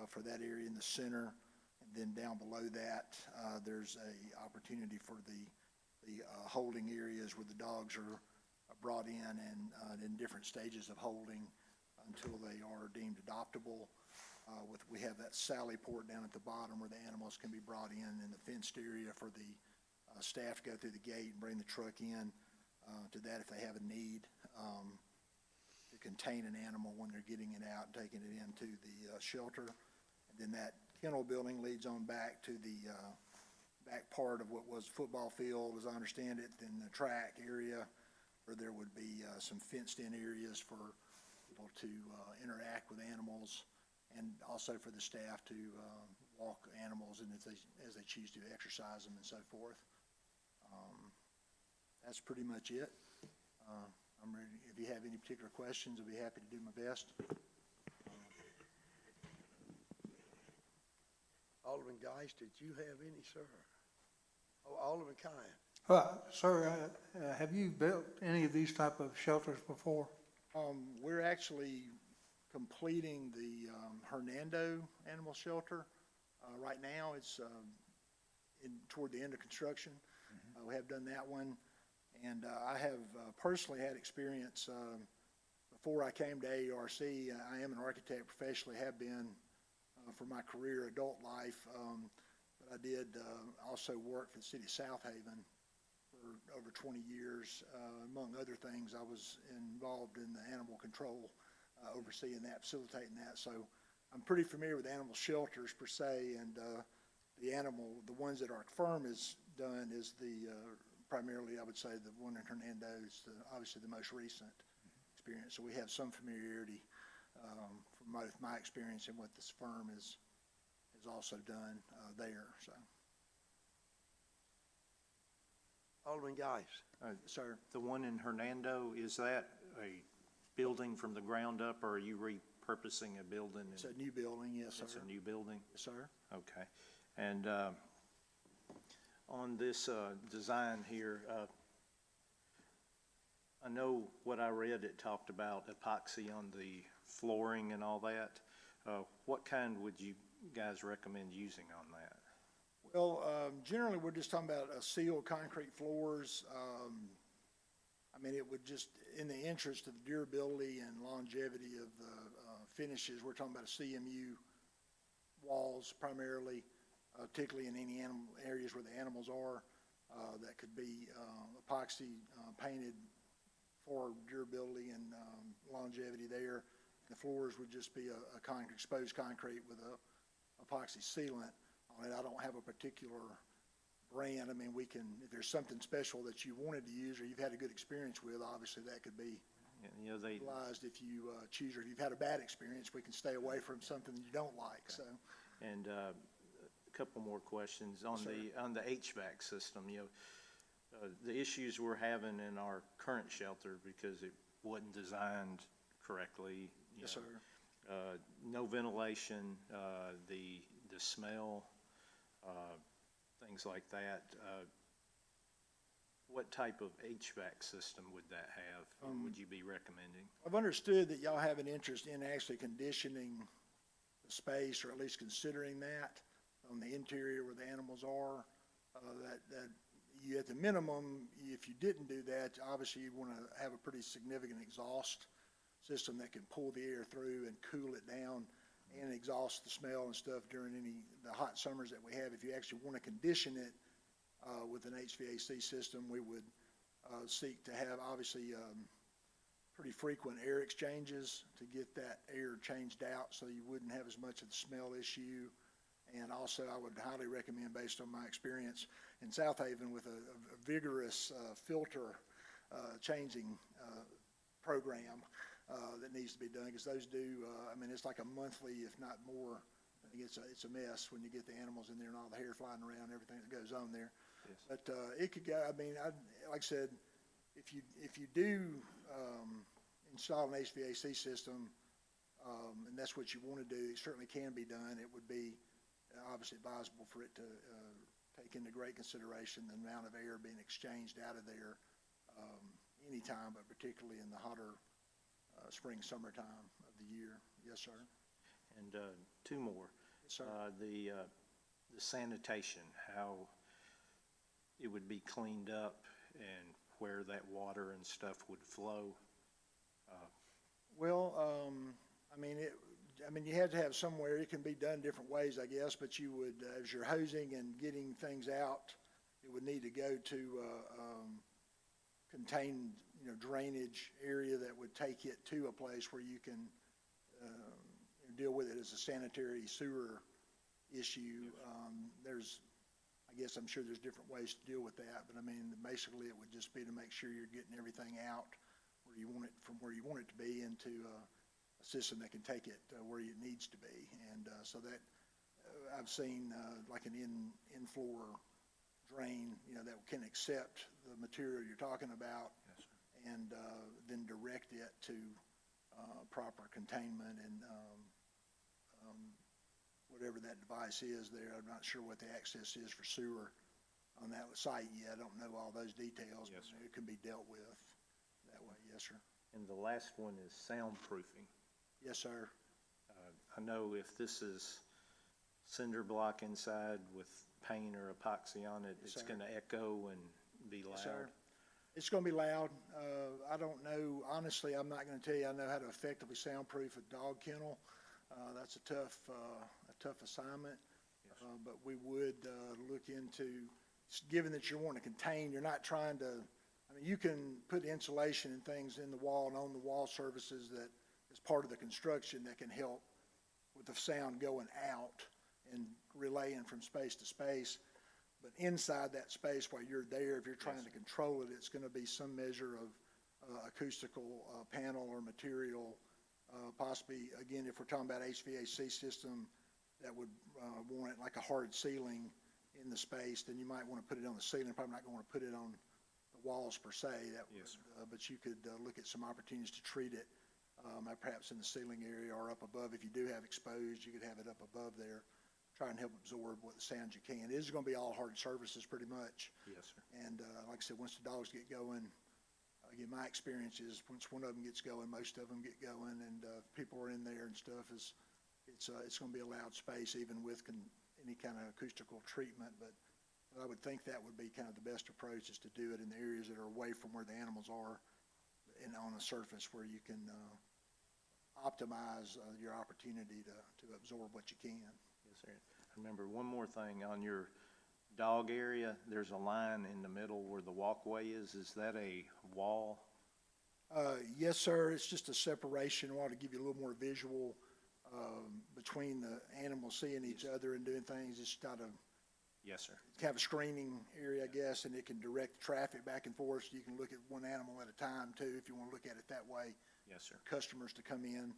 for that area in the center. And then down below that, there's a opportunity for the holding areas where the dogs are brought in different stages of holding until they are deemed adoptable. We have that sally port down at the bottom where the animals can be brought in the fenced area for the staff to go through the gate and bring the truck in to that if they have a need to contain an animal when they're getting it out and taking it into the shelter. And then that kennel building leads on back to the back part of what was football field, as I understand it, then the track area where there would be some fenced-in areas for people to interact with animals, and also for the staff to walk animals and as they choose to exercise them and so forth. That's pretty much it. I'm ready. If you have any particular questions, I'll be happy to do my best. Alderman Geis, did you have any, sir? Oh, Alderman Kine. Sir, have you built any of these type of shelters before? We're actually completing the Hernando Animal Shelter. Right now, it's toward the end of construction. We have done that one. And I have personally had experience before I came to AERC. I am an architect professionally, have been for my career, adult life. But I did also work for the city of South Haven for over 20 years. Among other things, I was involved in the animal control, overseeing that, facilitating that. So I'm pretty familiar with animal shelters per se, and the ones that our firm has done is primarily, I would say, the one in Hernando is obviously the most recent experience. So we have some familiarity from both my experience and what this firm has also done there. So, Alderman Geis. Sir, the one in Hernando, is that a building from the ground up, or are you repurposing a building? It's a new building, yes, sir. It's a new building? Yes, sir. Okay. And on this design here, I know what I read, it talked about epoxy on the flooring and all that. What kind would you guys recommend using on that? Well, generally, we're just talking about sealed concrete floors. I mean, it would just, in the interest of durability and longevity of the finishes, we're talking about a CMU walls primarily, particularly in any animal areas where the animals are. That could be epoxy painted for durability and longevity there. The floors would just be a exposed concrete with a epoxy sealant on it. I don't have a particular brand. I mean, we can, if there's something special that you wanted to use or you've had a good experience with, obviously that could be utilized if you choose, or if you've had a bad experience, we can stay away from something that you don't like. Okay. So. And a couple more questions on the HVAC system. The issues we're having in our current shelter because it wasn't designed correctly. Yes, sir. No ventilation, the smell, things like that. What type of HVAC system would that have? Would you be recommending? I've understood that y'all have an interest in actually conditioning the space, or at least considering that on the interior where the animals are. That you, at the minimum, if you didn't do that, obviously you want to have a pretty significant exhaust system that can pull the air through and cool it down and exhaust the smell and stuff during the hot summers that we have. If you actually want to condition it with an HVAC system, we would seek to have, obviously, pretty frequent air exchanges to get that air changed out so you wouldn't have as much of the smell issue. And also, I would highly recommend, based on my experience in South Haven, with a vigorous filter changing program that needs to be done, because those do, I mean, it's like a monthly, if not more. I think it's a mess when you get the animals in there and all the hair flying around, everything that goes on there. Yes. But it could go, I mean, like I said, if you do install an HVAC system, and that's what you want to do, it certainly can be done. It would be obviously advisable for it to take into great consideration the amount of air being exchanged out of there anytime, but particularly in the hotter spring, summertime of the year. Yes, sir. And two more. Yes, sir. The sanitation, how it would be cleaned up and where that water and stuff would flow. Well, I mean, you have to have somewhere. It can be done different ways, I guess, but you would, as you're hosing and getting things out, it would need to go to contained, drainage area that would take it to a place where you can deal with it as a sanitary sewer issue. I'm sure there's different ways to deal with that, but I mean, basically it would just be to make sure you're getting everything out where you want it, from where you want it to be, into a system that can take it where it needs to be. And so that I've seen like an in-floor drain, that can accept the material you're talking about. Yes, sir. And then direct it to proper containment and whatever that device is there. I'm not sure what the access is for sewer on that site yet. I don't know all those details, Yes, sir. but it can be dealt with that way. Yes, sir. And the last one is soundproofing. Yes, sir. I know if this is cinder block inside with paint or epoxy on it, Yes, it's sir. going to echo and be loud. Yes, sir. It's going to be loud. I don't know, honestly, I'm not going to tell you I know how to effectively soundproof a dog kennel. That's a tough assignment. Yes. But we would look into, given that you're wanting to contain, you're not trying to, I mean, you can put insulation and things in the wall and on the wall surfaces that is part of the construction that can help with the sound going out and relaying from space to space. But inside that space while you're there, if you're trying to control it, it's going to be some measure of acoustical panel or material. Possibly, again, if we're talking about HVAC system that would want it like a hard ceiling in the space, then you might want to put it on the ceiling. Probably not going to want to put it on the walls per se. Yes, sir. But you could look at some opportunities to treat it perhaps in the ceiling area or up above. If you do have exposed, you could have it up above there. Try and help absorb what the sound you can. It is going to be all hard surfaces pretty much. Yes, sir. And like I said, once the dogs get going, again, my experience is once one of them gets going, most of them get going, and people are in there and stuff. It's going to be a loud space, even with any kind of acoustical treatment. But I would think that would be kind of the best approach, is to do it in the areas that are away from where the animals are, and on a surface where you can optimize your opportunity to absorb what you can. Yes, sir. Remember, one more thing, on your dog area, there's a line in the middle where the walkway is. Is that a wall? Yes, sir. It's just a separation. I want to give you a little more visual between the animals seeing each other and doing things. It's got a Yes, sir. kind of a screening area, I guess, and it can direct traffic back and forth. So you can look at one animal at a time too, if you want to look at it that way. Yes, sir. Customers to come in,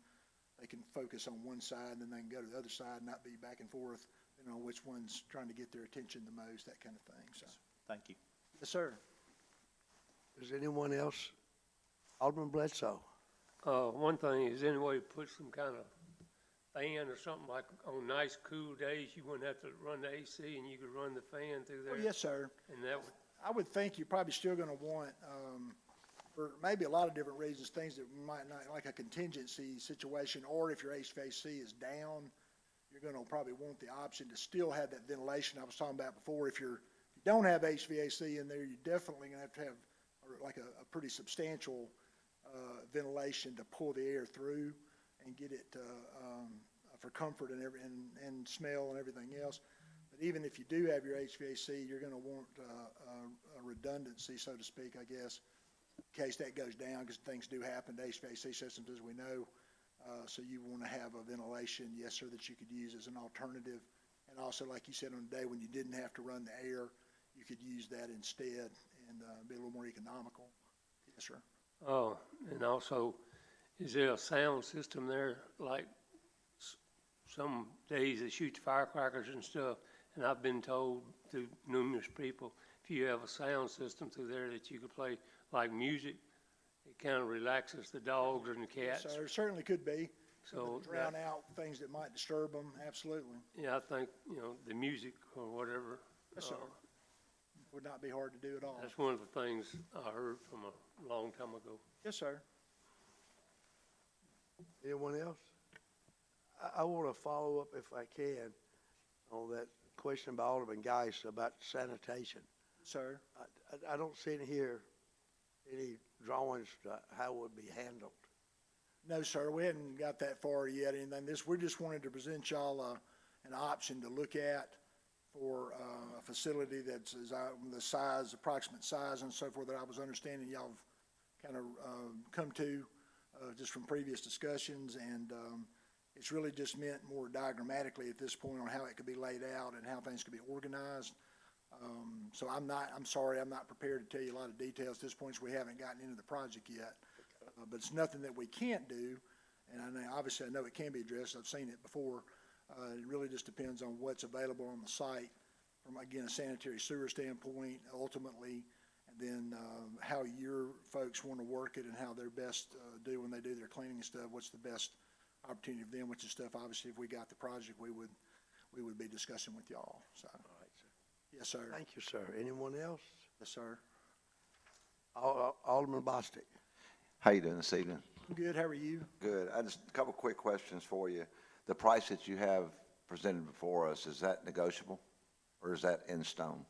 they can focus on one side, and then they can go to the other side and not be back and forth, which one's trying to get their attention the most, that kind of thing. So, Thank you. yes, sir. Is anyone else? Alderman Bledsoe. One thing is, any way to put some kind of fan or something, like on nice cool days, you wouldn't have to run the AC and you could run the fan through there? Oh, yes, sir. And that would, I would think you're probably still going to want, for maybe a lot of different reasons, things that might not, like a contingency situation, or if your HVAC is down, you're going to probably want the option to still have that ventilation I was talking about before. If you don't have HVAC in there, you're definitely going to have like a pretty substantial ventilation to pull the air through and get it, for comfort and and smell and everything else. But even if you do have your HVAC, you're gonna want, a redundancy, so to speak, I guess, in case that goes down, because things do happen to HVAC systems, as we know. So you want to have a ventilation, yes, sir, that you could use as an alternative. And also, like you said, on a day when you didn't have to run the air, you could use that instead and be a little more economical. Yes, sir. Oh, and also, is there a sound system there, like some days they shoot firecrackers and stuff, and I've been told through numerous people, if you have a sound system through there that you could play like music, it kind of relaxes the dogs and the cats. So there certainly could be. So Drown out things that might disturb them, absolutely. yeah, I think, the music or whatever. Yes, sir. Would not be hard to do at all. That's one of the things I heard from a long time ago. Yes, sir. Anyone else? I want to follow up, if I can, on that question by Alderman Geis about sanitation. Sir. I don't see in here any drawings to how it would be handled. No, sir, we hadn't got that far yet, and then we just wanted to present y'all an option to look at for a facility that's the size, approximate size and so forth that I was understanding y'all have kind of come to just from previous discussions, and it's really just meant more diagrammatically at this point on how it could be laid out and how things could be organized. So I'm sorry, I'm not prepared to tell you a lot of details at this point, so we haven't gotten into the project yet. But it's nothing that we can't do, and obviously I know it can be addressed, I've seen it before. It really just depends on what's available on the site from, again, a sanitary sewer standpoint, ultimately, and then how your folks want to work it and how they're best do when they do their cleaning and stuff, what's the best opportunity for them, which is stuff, obviously, if we got the project, we would be discussing with y'all, so. All right, sir. Yes, sir. Thank you, sir. Anyone else? Yes, sir. Alderman Bostic. How you doing this evening? Good, how are you? Good. I just, a couple quick questions for you. The price that you have presented before us, is that negotiable, or is that in stone?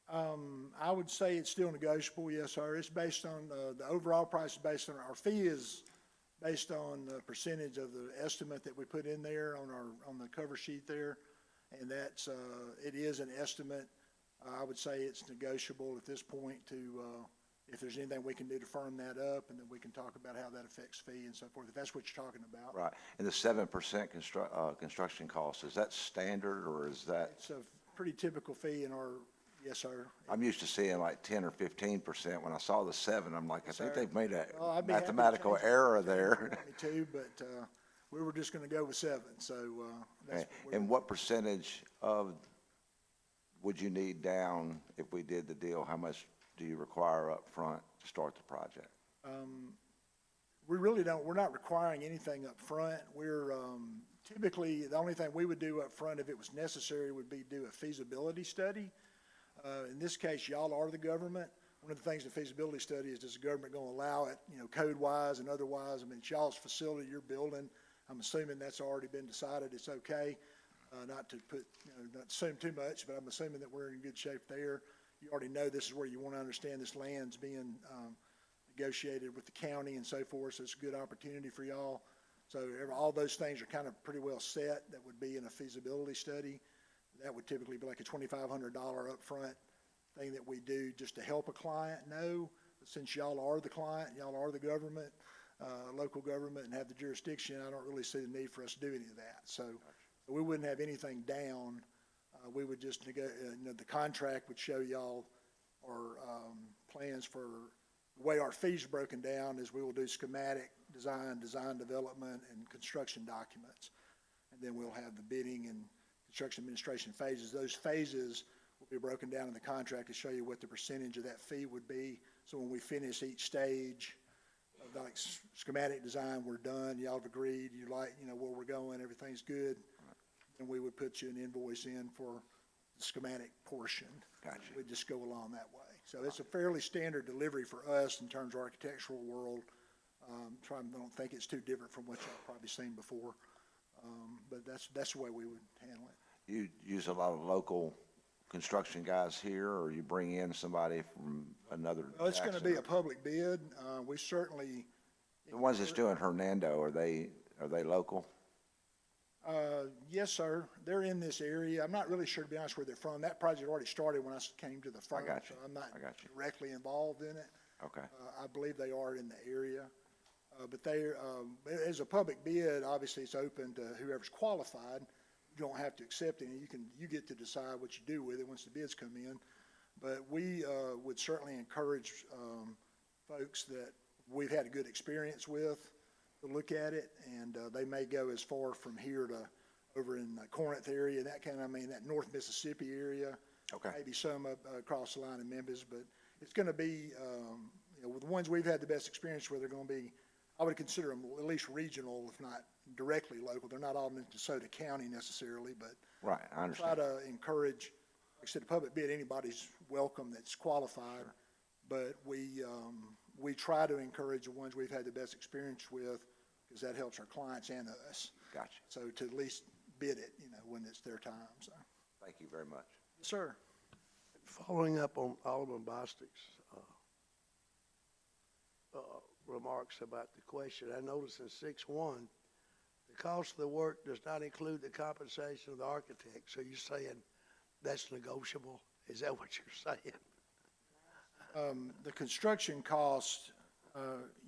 I would say it's still negotiable, yes, sir. It's based on, the overall price is based on, our fee is based on the percentage of the estimate that we put in there on the cover sheet there. And that's, it is an estimate. I would say it's negotiable at this point to, if there's anything we can do to firm that up, and then we can talk about how that affects fee and so forth, if that's what you're talking about. Right. And the 7% construction cost, is that standard, or is that? It's a pretty typical fee in our, yes, sir. I'm used to seeing like 10 or 15%. When I saw the 7, I'm like, I think Sir. they've made a Well, I'd be happy to mathematical change it. error there. Me too, but, we were just gonna go with 7, so, that's. And what percentage of would you need down if we did the deal? How much do you require up front to start the project? We really don't, we're not requiring anything up front. We're, typically, the only thing we would do up front if it was necessary would be do a feasibility study. In this case, y'all are the government. One of the things the feasibility study is the government gonna allow it, code-wise and otherwise? I mean, it's y'all's facility you're building. I'm assuming that's already been decided, it's okay. Not to put, not to assume too much, but I'm assuming that we're in good shape there. You already know this is where you want to understand this land's being negotiated with the county and so forth, so it's a good opportunity for y'all. So all those things are kind of pretty well set. That would be in a feasibility study. That would typically be like a $2,500 upfront thing that we do just to help a client know. But since y'all are the client, y'all are the government, local government, and have the jurisdiction, I don't really see the need for us to do any of that. So we wouldn't have anything down. We would just the contract would show y'all our plans for the way our fees are broken down is we will do schematic design development, and construction documents. And then we'll have the bidding and construction administration phases. Those phases will be broken down in the contract to show you what the percentage of that fee would be. So when we finish each stage, like schematic design, we're done, y'all have agreed, you like, where we're going, everything's good, and we would put you an invoice in for the schematic portion. Gotcha. We'd just go along that way. So it's a fairly standard delivery for us in terms of architectural world. I don't think it's too different from what y'all probably seen before. But that's the way we would handle it. You use a lot of local construction guys here, or you bring in somebody from another? Well, it's going to Jackson be a public bid. We certainly The ones that's doing Hernando, are they local? Yes, sir. They're in this area. I'm not really sure, to be honest, where they're from. That project already started when I came to the firm. got you. So I'm not I got you. directly involved in it. Okay. I believe they are in the area. But they, as a public bid, obviously it's open to whoever's qualified. You don't have to accept any. You get to decide what you do with it once the bids come in. But we, would certainly encourage, folks that we've had a good experience with to look at it. And, they may go as far from here to over in the Corinth area, that kind of, I mean, that North Mississippi area. Okay. Maybe some up across the line in Memphis, but it's gonna be, you know, with the ones we've had the best experience with, they're gonna be, I would consider them at least regional, if not directly local. They're not all in DeSoto County necessarily, but Right, I try understand. to encourage, like I said, a public bid, anybody's welcome that's qualified. But we try to encourage the ones we've had the best experience with, because that helps our clients and us. Gotcha. So to at least bid it, you know, when it's their time, so. Thank you very much. Yes, sir. Following up on Alderman Bostic's remarks about the question, I noticed in 6.1, the cost of the work does not include the compensation of the architect. So you're saying that's negotiable? Is that what you're saying? The construction cost,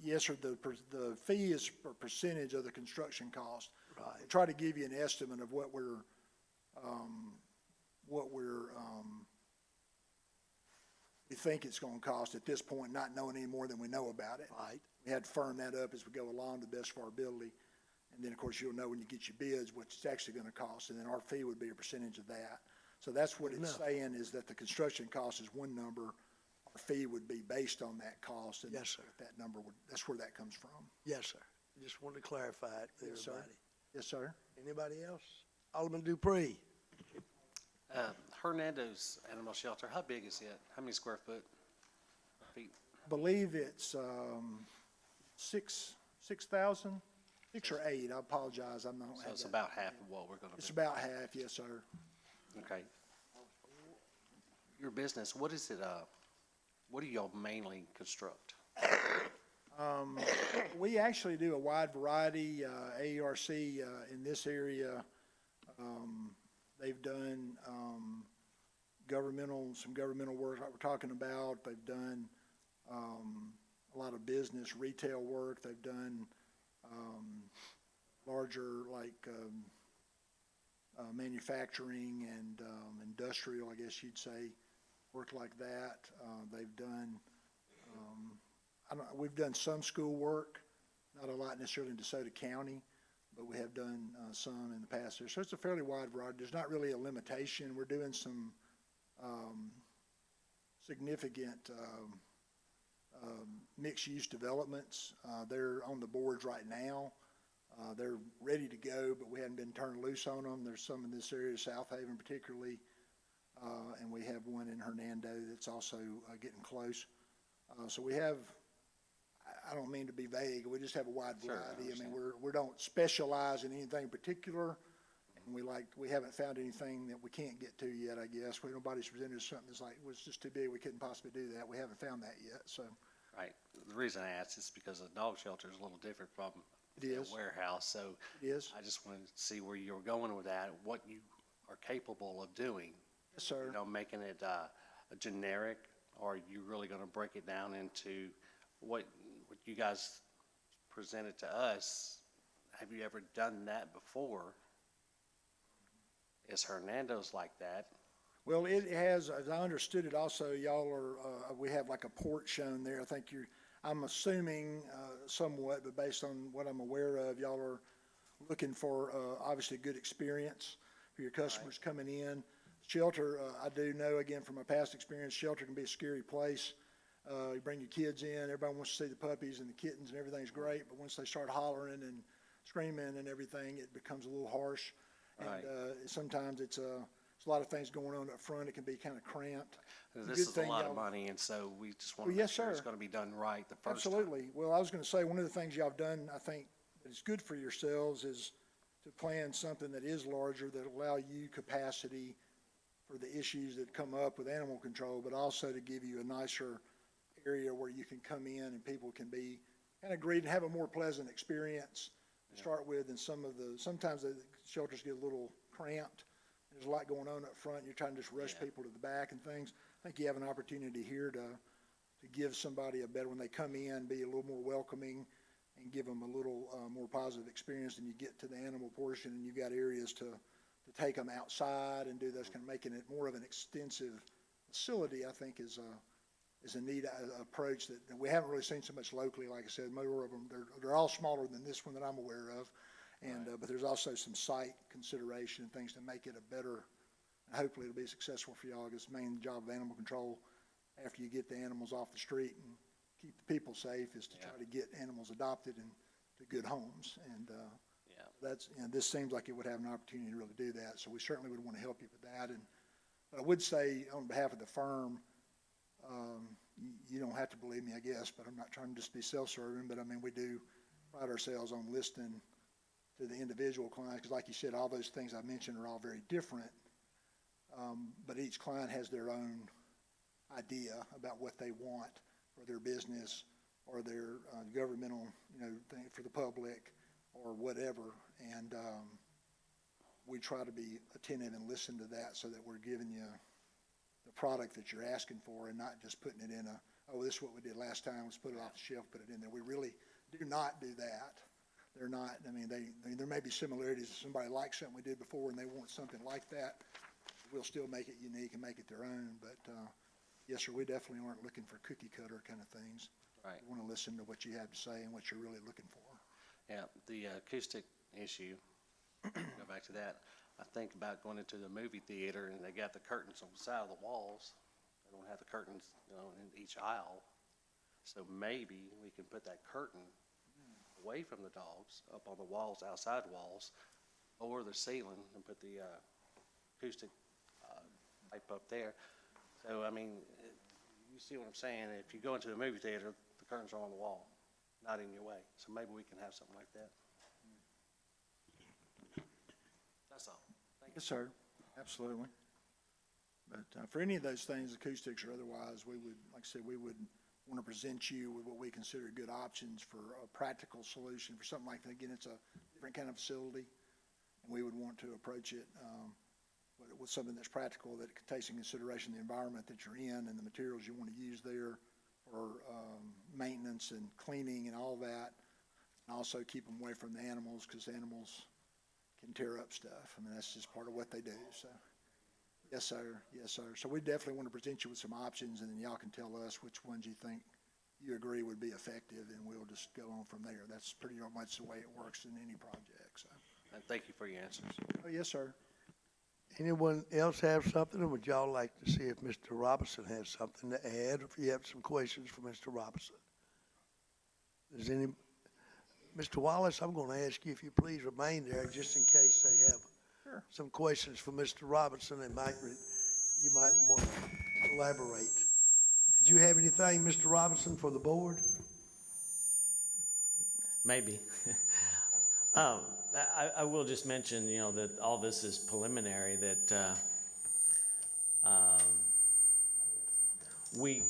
yes, sir, the fee is a percentage of the construction cost. Right. Try to give you an estimate of what we're we think it's gonna cost at this point, not knowing any more than we know about it. Right. We had to firm that up as we go along to the best of our ability. And then, of course, you'll know when you get your bids what it's actually gonna cost, and then our fee would be a percentage of that. So that's what it's Enough. saying, is that the construction cost is one number, our fee would be based on that cost. And Yes, sir. that number would, that's where that comes from. Yes, sir. Just wanted to clarify it for Yes, sir. everybody. Yes, sir. Anybody else? Alderman Dupree. Hernando's Animal Shelter, how big is it? How many square feet? Believe it's, 6,000, 6 or 8, I apologize, I'm not. So it's about half of what we're gonna It's be. about half, yes, sir. Okay. Your business, what is it, what do y'all mainly construct? We actually do a wide variety, AERC, in this area, they've done, some governmental work like we're talking about. They've done, a lot of business, retail work. They've done, larger, like, manufacturing and, industrial, I guess you'd say, work like that. They've done, we've done some school work, not a lot necessarily in DeSoto County, but we have done some in the past there. So it's a fairly wide variety. There's not really a limitation. We're doing some significant mixed-use developments. They're on the boards right now. They're ready to go, but we haven't been turned loose on them. There's some in this area, South Haven particularly, and we have one in Hernando that's also getting close. So we have, I don't mean to be vague, we just have a wide Sure, I variety. I mean, understand. we don't specialize in anything particular, and we haven't found anything that we can't get to yet, I guess. Nobody's presented us something that's like, was just too big, we couldn't possibly do that. We haven't found that yet, so. Right. The reason I asked is because a dog shelter is a little different from It is. a warehouse, so It is. I just wanted to see where you were going with that, what you are capable of doing. Yes, sir. You know, making it a generic, or are you really gonna break it down into what you guys presented to us? Have you ever done that before? Is Hernando's like that? Well, it has, as I understood it also, y'all are, we have like a port shown there. I think I'm assuming, somewhat, but based on what I'm aware of, y'all are looking for, obviously a good experience for your customers coming in. Shelter, I do know, again, from my past experience, shelter can be a scary place. You bring your kids in, everybody wants to see the puppies and the kittens and everything's great, but once they start hollering and screaming and everything, it becomes a little harsh. Right. And, sometimes it's a lot of things going on up front. It can be kind of cramped. This Good is a thing lot of y'all- money, and so we just want Well, to make yes, sure it's sir. gonna be done right the first time. Absolutely. Well, I was gonna say, one of the things y'all have done, I think, that is good for yourselves is to plan something that is larger, that allow you capacity for the issues that come up with animal control, but also to give you a nicer area where you can come in and people can be kind of greet and have a more pleasant experience to start with than sometimes the shelters get a little cramped. There's a lot going on up front. You're trying to just rush people to the back and things. I think you have an opportunity here to give somebody a better, when they come in, be a little more welcoming and give them a little more positive experience. And you get to the animal portion and you've got areas to take them outside and do those, kind of making it more of an extensive facility, I think is a neat approach that we haven't really seen so much locally. Like I said, more of them, they're all smaller than this one that I'm aware of. And, but there's also some site consideration and things to make it a better, and hopefully it'll be successful for y'all, because the main job of animal control, after you get the animals off the street and keep the people safe, is to try to get animals adopted and to good homes. And, that's, this seems like it would have an opportunity to really do that. So we certainly would want to help you with that. And but I would say on behalf of the firm, you don't have to believe me, I guess, but I'm not trying to just be self-serving, but I mean, we do pride ourselves on listening to the individual clients, because like you said, all those things I mentioned are all very different. But each client has their own idea about what they want for their business or their governmental, thing for the public or whatever. And we try to be attentive and listen to that so that we're giving you the product that you're asking for and not just putting it in this is what we did last time, let's put it off the shelf, put it in there. We really do not do that. They're not, I mean, there may be similarities. If somebody likes something we did before and they want something like that, we'll still make it unique and make it their own. But, yes, sir, we definitely aren't looking for cookie cutter kind of things. Right. We want to listen to what you have to say and what you're really looking for. Yeah, the acoustic issue, go back to that. I think about going into the movie theater and they got the curtains on the side of the walls. They don't have the curtains, in each aisle. So maybe we can put that curtain away from the dogs, up on the walls, outside walls, or the ceiling, and put the acoustic pipe up there. So, I mean, you see what I'm saying? If you go into a movie theater, the curtains are on the wall, not in your way. So maybe we can have something like that. That's all. Thank you. Yes, sir, absolutely. But for any of those things, acoustics or otherwise, we would, like I said, we would want to present you with what we consider good options for a practical solution for something like that. Again, it's a different kind of facility, and we would want to approach it with something that's practical, that takes into consideration the environment that you're in and the materials you want to use there for maintenance and cleaning and all that, and also keep them away from the animals, because animals can tear up stuff. I mean, that's just part of what they do. So, yes, sir. Yes, sir. So we definitely want to present you with some options, and then y'all can tell us which ones you think you agree would be effective, and we'll just go on from there. That's pretty much the way it works in any project. So. And thank you for your answers. Oh, yes, sir. Anyone else have something, or would y'all like to see if Mr. Robinson has something to add, or if you have some questions for Mr. Robinson? Does any, Mr. Wallace, I'm going to ask you if you please remain there just in case they have some questions for Mr. Robinson and you might want to elaborate. Did you have anything, Mr. Robinson, for the board? Maybe. I will just mention, that all this is preliminary, that we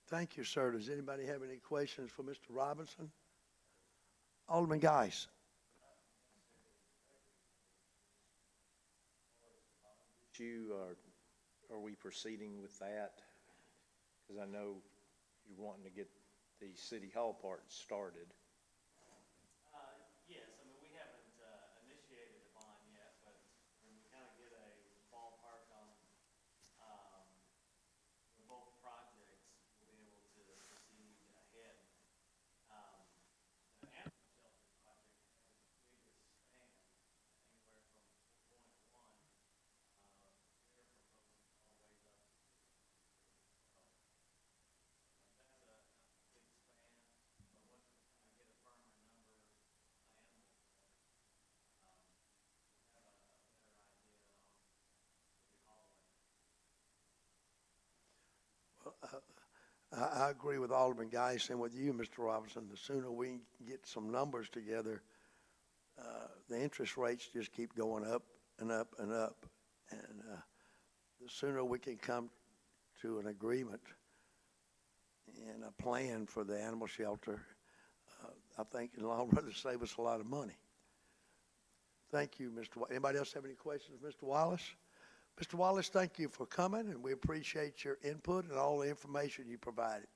Thank you, sir. Does anybody have any questions for Mr. Robinson? Alderman Geis. Are we proceeding with that? Because I know you're wanting to get the city hall part started. Yes, I mean, we haven't, initiated a bond yet, but when we kind of get a ballpark on, both projects, we'll be able to proceed ahead. The animal shelter project has the biggest span, anywhere from 4.1, their proposal all the way up to 6. That's a big span, but once we kind of get a firmer number on animal shelter, we'll have a better idea on City Hallway. I agree with Alderman Geis and with you, Mr. Robinson. The sooner we can get some numbers together, the interest rates just keep going up and up and up. And the sooner we can come to an agreement and a plan for the animal shelter, I think in the long run, it'll save us a lot of money. Thank you, Mr. Anybody else have any questions, Mr. Wallace? Mr. Wallace, thank you for coming, and we appreciate your input and all the information you provided.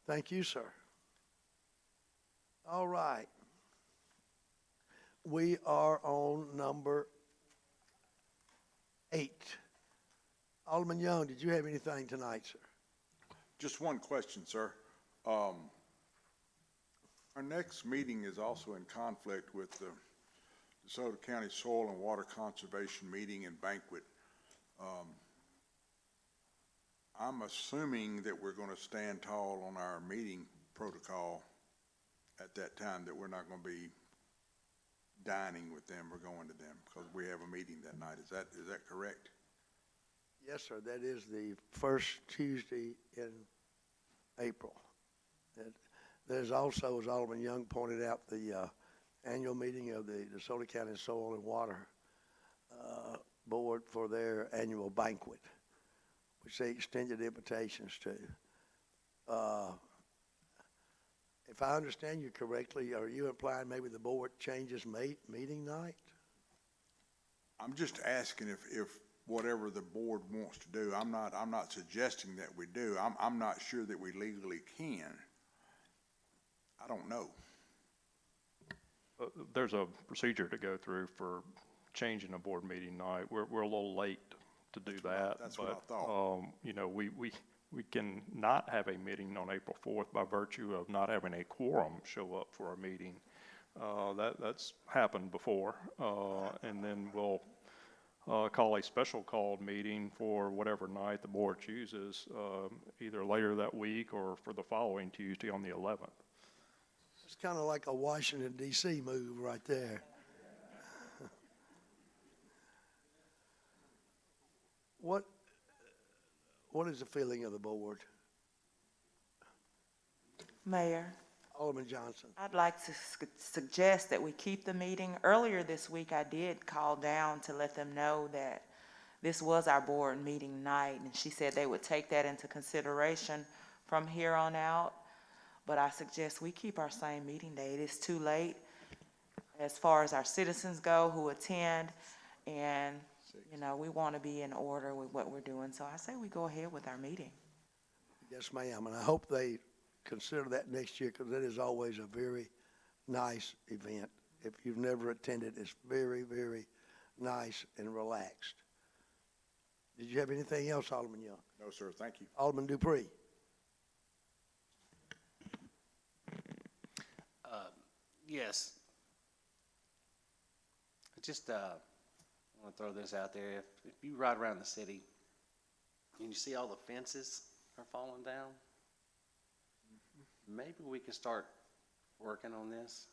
Thank you, sir. All right. We are on number 8. Alderman Young, did you have anything tonight, sir? Just one question, sir. Our next meeting is also in conflict with the DeSoto County Soil and Water Conservation Meeting and Banquet. I'm assuming that we're going to stand tall on our meeting protocol at that time, that we're not going to be dining with them or going to them because we have a meeting that night. Is that correct? Yes, sir. That is the first Tuesday in April. There's also, as Alderman Young pointed out, the annual meeting of the DeSoto County Soil and Water Board for their annual banquet, which they extended invitations to. If I understand you correctly, are you implying maybe the board changes meeting night? I'm just asking if whatever the board wants to do, I'm not suggesting that we do. I'm not sure that we legally can. I don't know. There's a procedure to go through for changing a board meeting night. We're a little late to do that. That's what I thought. You know, we can not have a meeting on April 4th by virtue of not having a quorum show up for a meeting. That's happened before. And then we'll call a special called meeting for whatever night the board chooses, either later that week or for the following Tuesday on the 11th. It's kind of like a Washington, D.C. move right there. What is the feeling of the board? Mayor, Alderman Johnson. I'd like to suggest that we keep the meeting. Earlier this week, I did call down to let them know that this was our board meeting night, and she said they would take that into consideration from here on out. But I suggest we keep our same meeting date. It's too late as far as our citizens go who attend, and, you know, we want to be in order with what we're doing. So I say we go ahead with our meeting. Yes, ma'am, and I hope they consider that next year, because it is always a very nice event. If you've never attended, it's very, very nice and relaxed. Did you have anything else, Alderman Young? No, sir. Thank you. Alderman Dupree? Yes. Just I want to throw this out there. If you ride around the city and you see all the fences are falling down, maybe we can start working on this.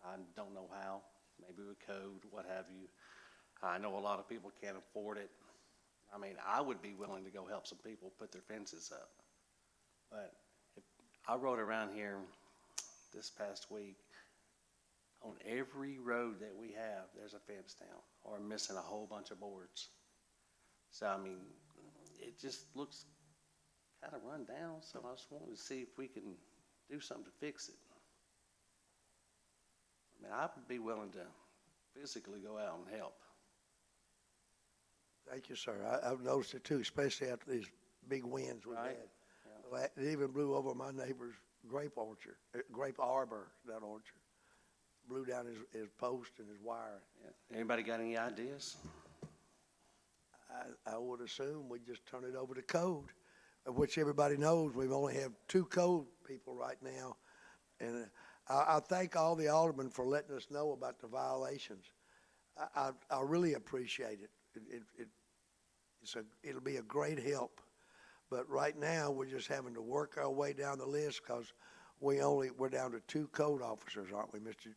I don't know how. Maybe with code, what have you. I know a lot of people can't afford it. I mean, I would be willing to go help some people put their fences up. But I rode around here this past week. On every road that we have, there's a fence down or missing a whole bunch of boards. So, I mean, it just looks kind of run down, so I just wanted to see if we can do something to fix it. I mean, I'd be willing to physically go out and help. Thank you, sir. I've noticed it too, especially after these big winds we've Right. had. It even blew over my neighbor's grape orchard, grape arbor, not orchard. Blew down his post and his wire. Yeah. Anybody got any ideas? I would assume we just turn it over to code, of which everybody knows we've only have 2 code people right now. And I thank all the aldermen for letting us know about the violations. I really appreciate it. It'll be a great help. But right now, we're just having to work our way down the list because we're down to 2 code officers, aren't we, Mr.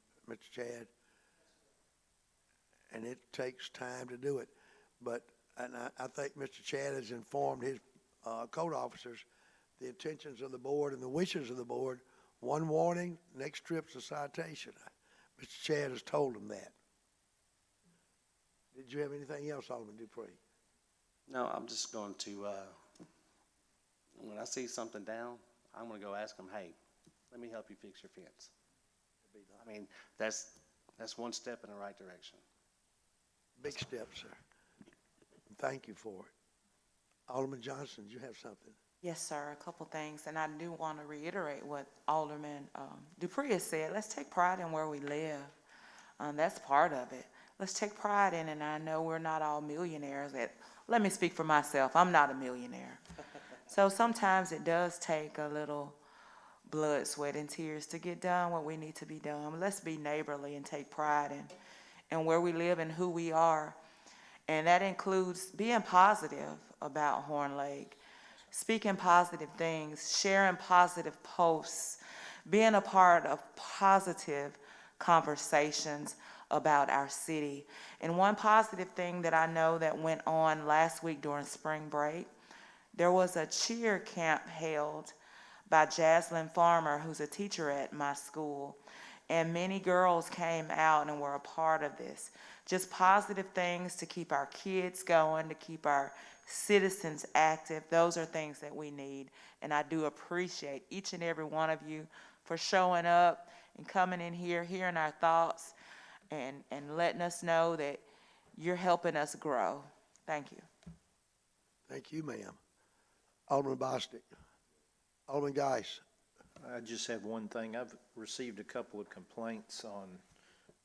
Chad? And it takes time to do it. And I think Mr. Chad has informed his code officers the intentions of the board and the wishes of the board. 1 warning, next trip's a citation. Mr. Chad has told them that. Did you have anything else, Alderman Dupree? No, I'm just going to, when I see something down, I'm gonna go ask them, hey, let me help you fix your fence. I mean, that's 1 step in the right direction. Big step, sir. Thank you for it. Alderman Johnson, do you have something? Yes, sir, a couple things, and I do want to reiterate what Alderman Dupree has said. Let's take pride in where we live. That's part of it. Let's take pride in it, and I know we're not all millionaires. Let me speak for myself. I'm not a millionaire. So sometimes it does take a little blood, sweat, and tears to get done what we need to be done. Let's be neighborly and take pride in where we live and who we are. And that includes being positive about Horn Lake, speaking positive things, sharing positive posts, being a part of positive conversations about our city. And one positive thing that I know that went on last week during spring break, there was a cheer camp held by Jaslyn Farmer, who's a teacher at my school. And many girls came out and were a part of this. Just positive things to keep our kids going, to keep our citizens active. Those are things that we need. And I do appreciate each and every one of you for showing up and coming in here, hearing our thoughts, and letting us know that you're helping us grow. Thank you. Thank you, ma'am. Alderman Bostic. Alderman Geis. I just have one thing. I've received a couple of complaints on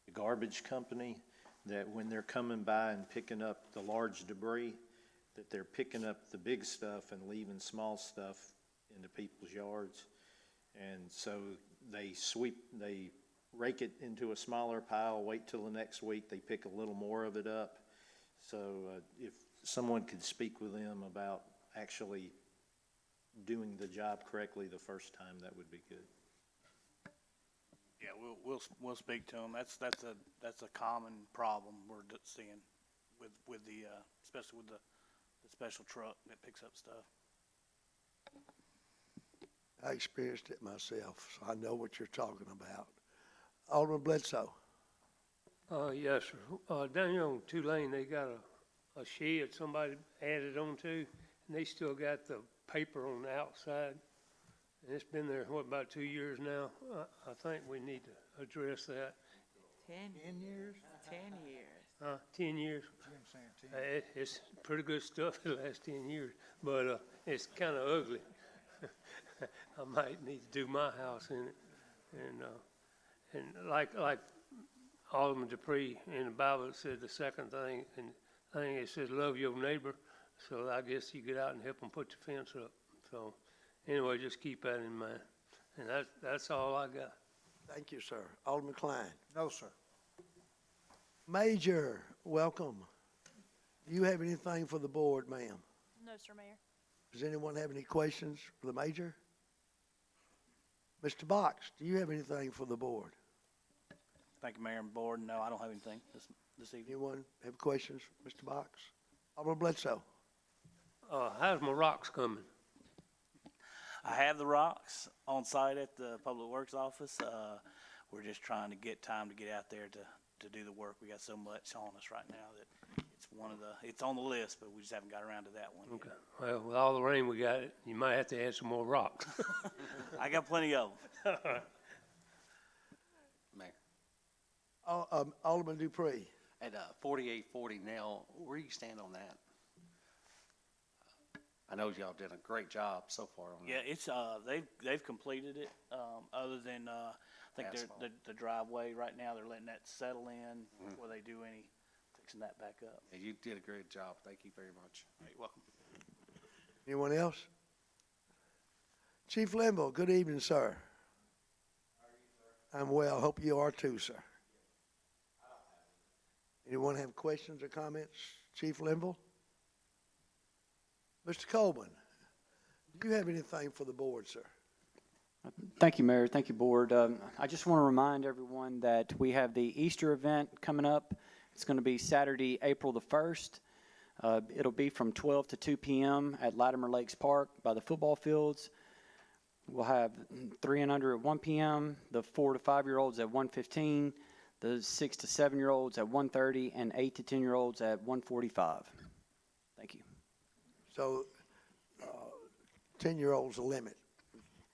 the garbage company that when they're coming by and picking up the large debris, that they're picking up the big stuff and leaving small stuff into people's yards. And so they rake it into a smaller pile, wait till the next week, they pick a little more of it up. So if someone could speak with them about actually doing the job correctly the first time, that would be good. Yeah, we'll speak to them. That's a common problem we're seeing with the, especially with the special truck that picks up stuff. I experienced it myself, so I know what you're talking about. Alderman Bledsoe. Yes, sir. Down here on Tulane, they got a shed somebody added onto, and they still got the paper on the outside. And it's been there, about 2 years now. I think we need to address that. 10 years? 10 years. 10 years. It's pretty good stuff the last 10 years, but it's kind of ugly. I might need to do my house in it. And like Alderman Dupree in the Bible said, the second thing, it says love your neighbor. So I guess you get out and help them put the fence up. So anyway, just keep that in mind. And that's all I got. Thank you, sir. Alderman Klein. No, sir. Major, welcome. Do you have anything for the board, ma'am? No, sir, Mayor. Does anyone have any questions for the major? Mr. Box, do you have anything for the board? Thank you, Mayor and Board. No, I don't have anything this evening. Anyone have questions, Mr. Box? Alderman Bledsoe. How's my rocks coming? I have the rocks on site at the Public Works office. We're just trying to get time to get out there to do the work. We got so much on us right now that it's one of the, it's on the list, but we just haven't got around to that one Okay. yet. Well, with all the rain we got, you might have to add some more rocks. I got plenty of them. Mayor, Alderman Dupree. at 4840 now, where do you stand on that? I know y'all did a great job so far on that. Yeah, it's, they've completed it, other than, I think Asphalt. the driveway right now, they're letting that settle in before they do any fixing that back up. Yeah, you did a great job. Thank you very much. You're welcome. Anyone else? Chief Linville, good evening, sir. How are you, sir? I'm well. Hope you are too, sir. Anyone have questions or comments? Chief Linville? Mr. Coleman, do you have anything for the board, sir? Thank you, Mayor. Thank you, Board. I just want to remind everyone that we have the Easter event coming up. It's going to be Saturday, April the 1st. It'll be from 12 to 2 p.m. at Latimer Lakes Park by the football fields. We'll have 3 and under at 1 p.m., the 4 to 5-year-olds at 1:15, the 6 to 7-year-olds at 1:30, and 8 to 10-year-olds at 1:45. Thank you. So, 10-year-old's a limit.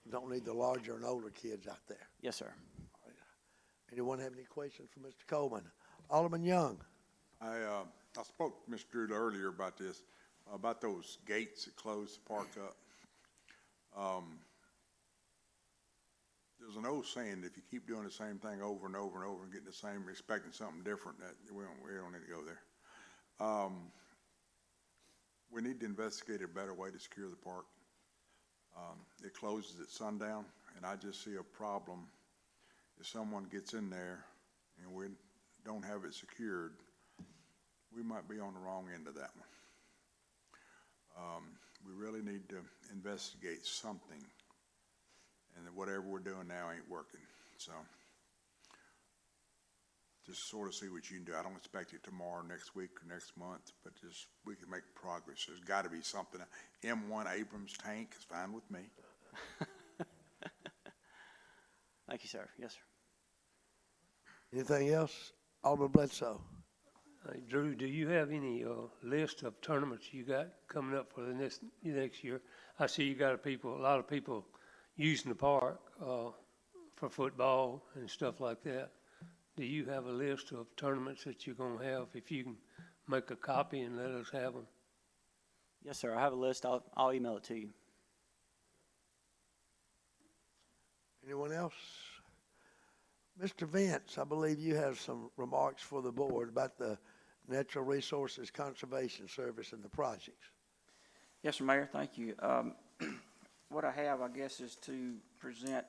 Don't need the larger and older kids out there. Yes, sir. Anyone have any questions for Mr. Coleman? Alderman Young? I spoke to Mr. Drew earlier about this, about those gates that close the park up. There's an old saying, if you keep doing the same thing over and over and over and getting the same, expecting something different, that we don't need to go there. We need to investigate a better way to secure the park. It closes at sundown, and I just see a problem if someone gets in there and we don't have it secured. We might be on the wrong end of that one. We really need to investigate something, and whatever we're doing now ain't working. So just sort of see what you can do. I don't expect it tomorrow, next week, or next month, but just we can make progress. There's got to be something. M1 Abrams tank is fine with me. Thank you, sir. Yes, sir. Anything else? Alderman Bledsoe? Hey, Drew, do you have any list of tournaments you got coming up for the next year? I see you got a lot of people using the park for football and stuff like that. Do you have a list of tournaments that you're going to have? If you can make a copy and let us have them. Yes, sir. I have a list. I'll email it to you. Anyone else? Mr. Vance, I believe you have some remarks for the board about the Natural Resources Conservation Service and the projects. Yes, sir, Mayor. Thank you. What I have, I guess, is to present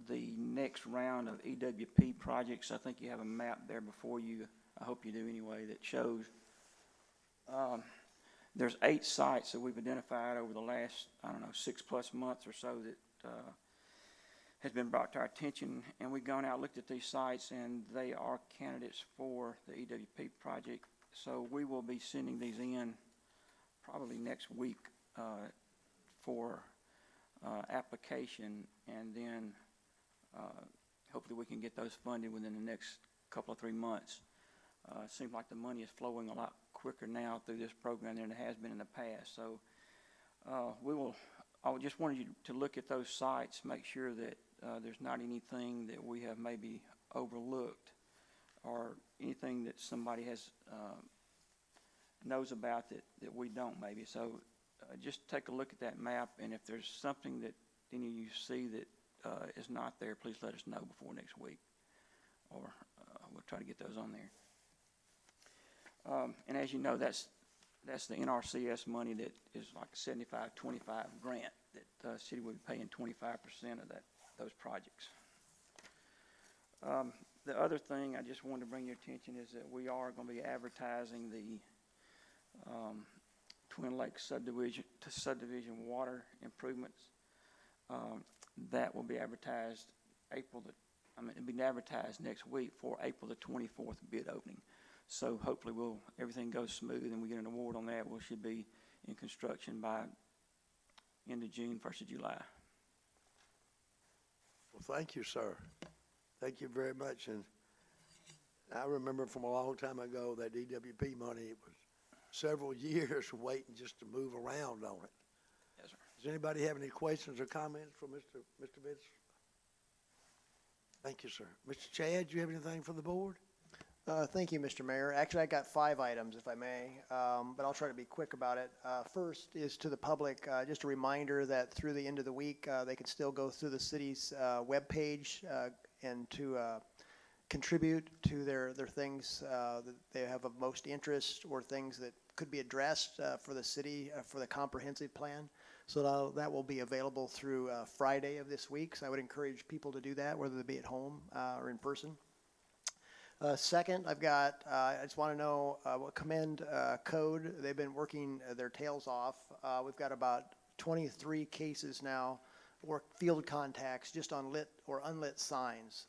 the next round of EWP projects. I think you have a map there before you. I hope you do anyway, that shows there's 8 sites that we've identified over the last, 6+ months or so that has been brought to our attention, and we've gone out and looked at these sites, and they are candidates for the EWP project. So we will be sending these in probably next week for application, and then hopefully we can get those funded within the next couple of 3 months. It seems like the money is flowing a lot quicker now through this program than it has been in the past. So I just wanted you to look at those sites, make sure that there's not anything that we have maybe overlooked or anything that somebody has knows about that we don't maybe. So just take a look at that map, and if there's something that any of you see that is not there, please let us know before next week, or we'll try to get those on there. And as you know, that's the NRCS money that is like a 75-25 grant that the city will be paying 25% of those projects. The other thing I just wanted to bring your attention is that we are going to be advertising the Twin Lakes subdivision water improvements. That will be advertised it'll be advertised next week for April the 24th bid opening. So hopefully everything goes smooth and we get an award on that. We should be in construction by end of June, 1st of July. Well, thank you, sir. Thank you very much. And I remember from a long time ago that EWP money, it was several years waiting just to move around on it. Yes, sir. Does anybody have any questions or comments for Mr. Bitts? Thank you, sir. Mr. Chad, do you have anything for the board? Thank you, Mr. Mayor. Actually, I got 5 items, if I may, but I'll try to be quick about it. First is to the public, just a reminder that through the end of the week, they can still go through the city's webpage and to contribute to their things that they have of most interest or things that could be addressed for the city for the comprehensive plan. So that will be available through Friday of this week. So I would encourage people to do that, whether they be at home or in person. Second, I've got, I just want to know, commend Code. They've been working their tails off. We've got about 23 cases now, or field contacts, just on lit or unlit signs.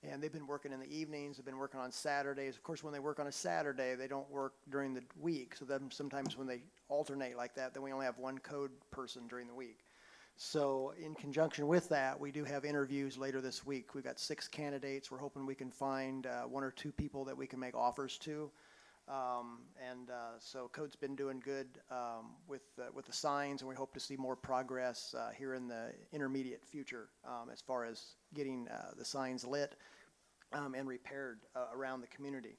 And they've been working in the evenings, they've been working on Saturdays. Of course, when they work on a Saturday, they don't work during the week. So then sometimes when they alternate like that, then we only have one code person during the week. So in conjunction with that, we do have interviews later this week. We've got 6 candidates. We're hoping we can find 1 or 2 people that we can make offers to. So Code's been doing good with the signs, and we hope to see more progress here in the intermediate future as far as getting the signs lit and repaired around the community.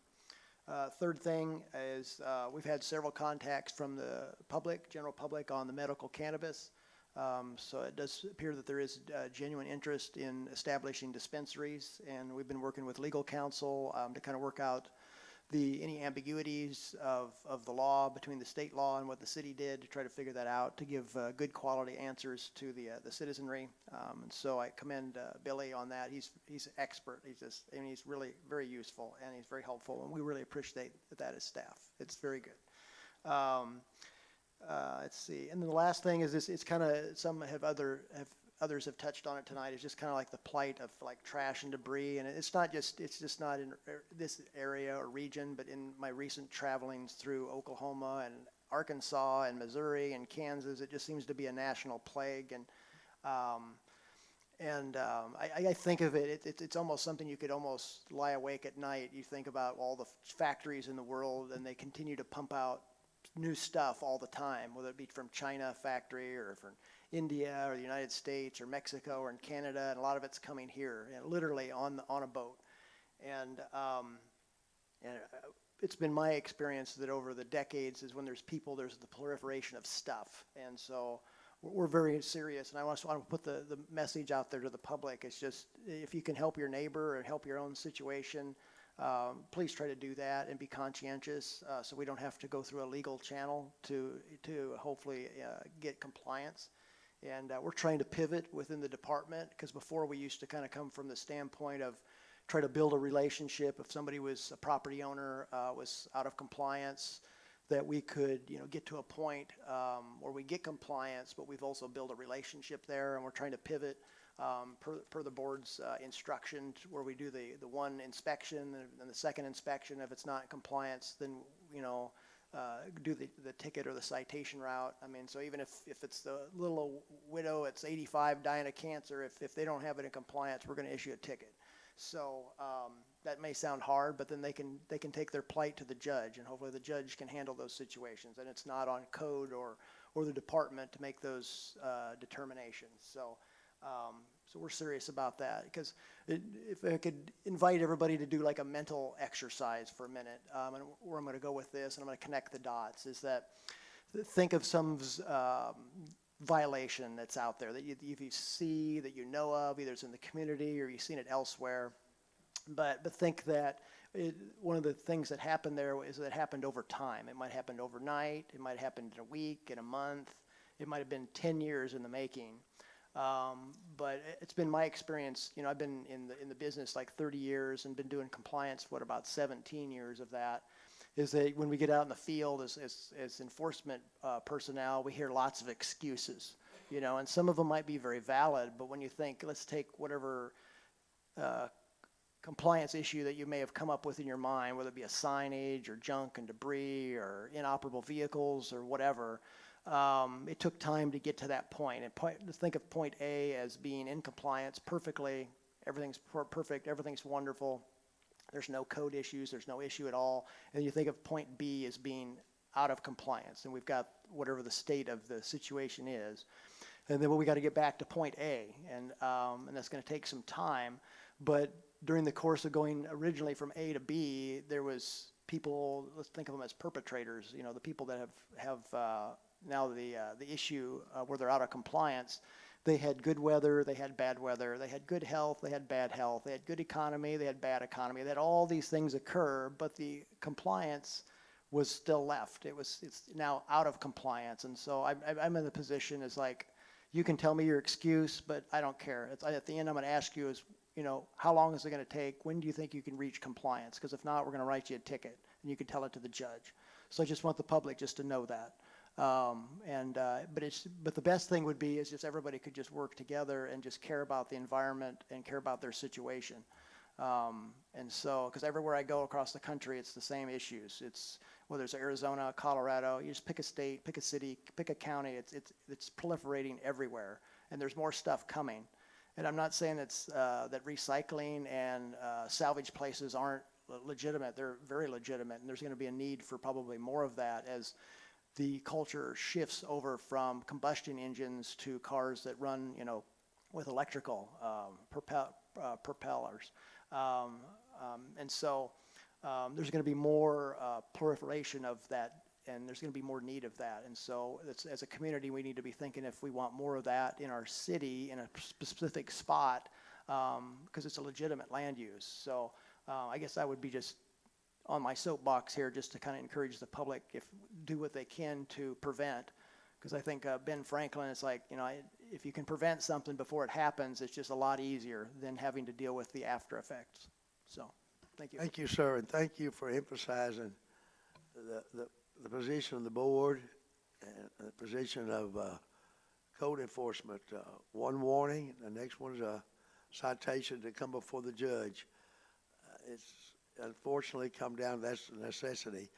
Third thing is we've had several contacts from the public, general public, on the medical cannabis. So it does appear that there is genuine interest in establishing dispensaries, and we've been working with legal counsel to kind of work out any ambiguities of the law between the state law and what the city did to try to figure that out, to give good quality answers to the citizenry. And so I commend Billy on that. He's expert. He's really very useful, and he's very helpful, and we really appreciate that as staff. It's very good. Let's see. And then the last thing is this, it's kind of, others have touched on it tonight. It's just kind of like the plight of like trash and debris. And it's just not in this area or region, but in my recent travelings through Oklahoma and Arkansas and Missouri and Kansas, it just seems to be a national plague. And I think of it's almost something you could almost lie awake at night. You think about all the factories in the world, and they continue to pump out new stuff all the time, whether it be from China factory or from India or the United States or Mexico or in Canada, and a lot of it's coming here, and literally on a boat. And it's been my experience that over the decades is when there's people, there's the proliferation of stuff. And so we're very serious, and I want to put the message out there to the public. It's just, if you can help your neighbor or help your own situation, please try to do that and be conscientious, so we don't have to go through a legal channel to hopefully get compliance. And we're trying to pivot within the department, because before we used to kind of come from the standpoint of try to build a relationship. If somebody was a property owner, was out of compliance, that we could, get to a point where we get compliance, but we've also built a relationship there, and we're trying to pivot per the board's instruction, where we do the one inspection and the second inspection. If it's not in compliance, then do the ticket or the citation route. I mean, so even if it's the little old widow that's 85 dying of cancer, if they don't have it in compliance, we're going to issue a ticket. So that may sound hard, but then they can take their plight to the judge, and hopefully the judge can handle those situations, and it's not on code or the department to make those determinations. So we're serious about that, because if I could invite everybody to do like a mental exercise for a minute, and where I'm going to go with this, and I'm going to connect the dots, is that think of some violation that's out there that you see, that you know of, either it's in the community or you've seen it elsewhere. But think that one of the things that happened there is that it happened over time. It might have happened overnight. It might have happened in a week, in a month. It might have been 10 years in the making. But it's been my experience, I've been in the business like 30 years and been doing compliance, about 17 years of that, is that when we get out in the field as enforcement personnel, we hear lots of excuses, and some of them might be very valid, but when you think, let's take whatever compliance issue that you may have come up with in your mind, whether it be a signage or junk and debris or inoperable vehicles or whatever, it took time to get to that point. And think of point A as being in compliance perfectly, everything's perfect, everything's wonderful, There's no code issues, there's no issue at all. And you think of point B as being out of compliance, and we've got whatever the state of the situation is. And then we got to get back to point A, and that's going to take some time. But during the course of going originally from A to B, there was people, let's think of them as perpetrators, you know, the people that have now the issue where they're out of compliance. They had good weather, they had bad weather, they had good health, they had bad health, they had good economy, they had bad economy. They had all these things occur, but the compliance was still left. It's now out of compliance. And so I'm in the position as like, you can tell me your excuse, but I don't care. At the end, I'm going to ask you is, you know, how long is it going to take? When do you think you can reach compliance? Because if not, we're going to write you a ticket, and you can tell it to the judge. So I just want the public just to know that. But the best thing would be is just everybody could just work together and just care about the environment and care about their situation. And so, because everywhere I go across the country, it's the same issues. It's whether it's Arizona, Colorado, you just pick a state, pick a city, pick a county. It's proliferating everywhere, and there's more stuff coming. And I'm not saying it's that recycling and salvage places aren't legitimate. They're very legitimate, and there's going to be a need for probably more of that as the culture shifts over from combustion engines to cars that run, you know, with electrical propellers. And so there's going to be more proliferation of that, and there's going to be more need of that. And so as a community, we need to be thinking if we want more of that in our city in a specific spot, because it's a legitimate land use. So I guess I would be just on my soapbox here just to kind of encourage the public do what they can to prevent, because I think Ben Franklin is like, you know, if you can prevent something before it happens, it's just a lot easier than having to deal with the after effects. So thank you. Thank you, sir, and thank you for emphasizing the position of the board and the position of code enforcement. One warning, the next one is a citation to come before the judge. It's unfortunately come down to that's a necessity.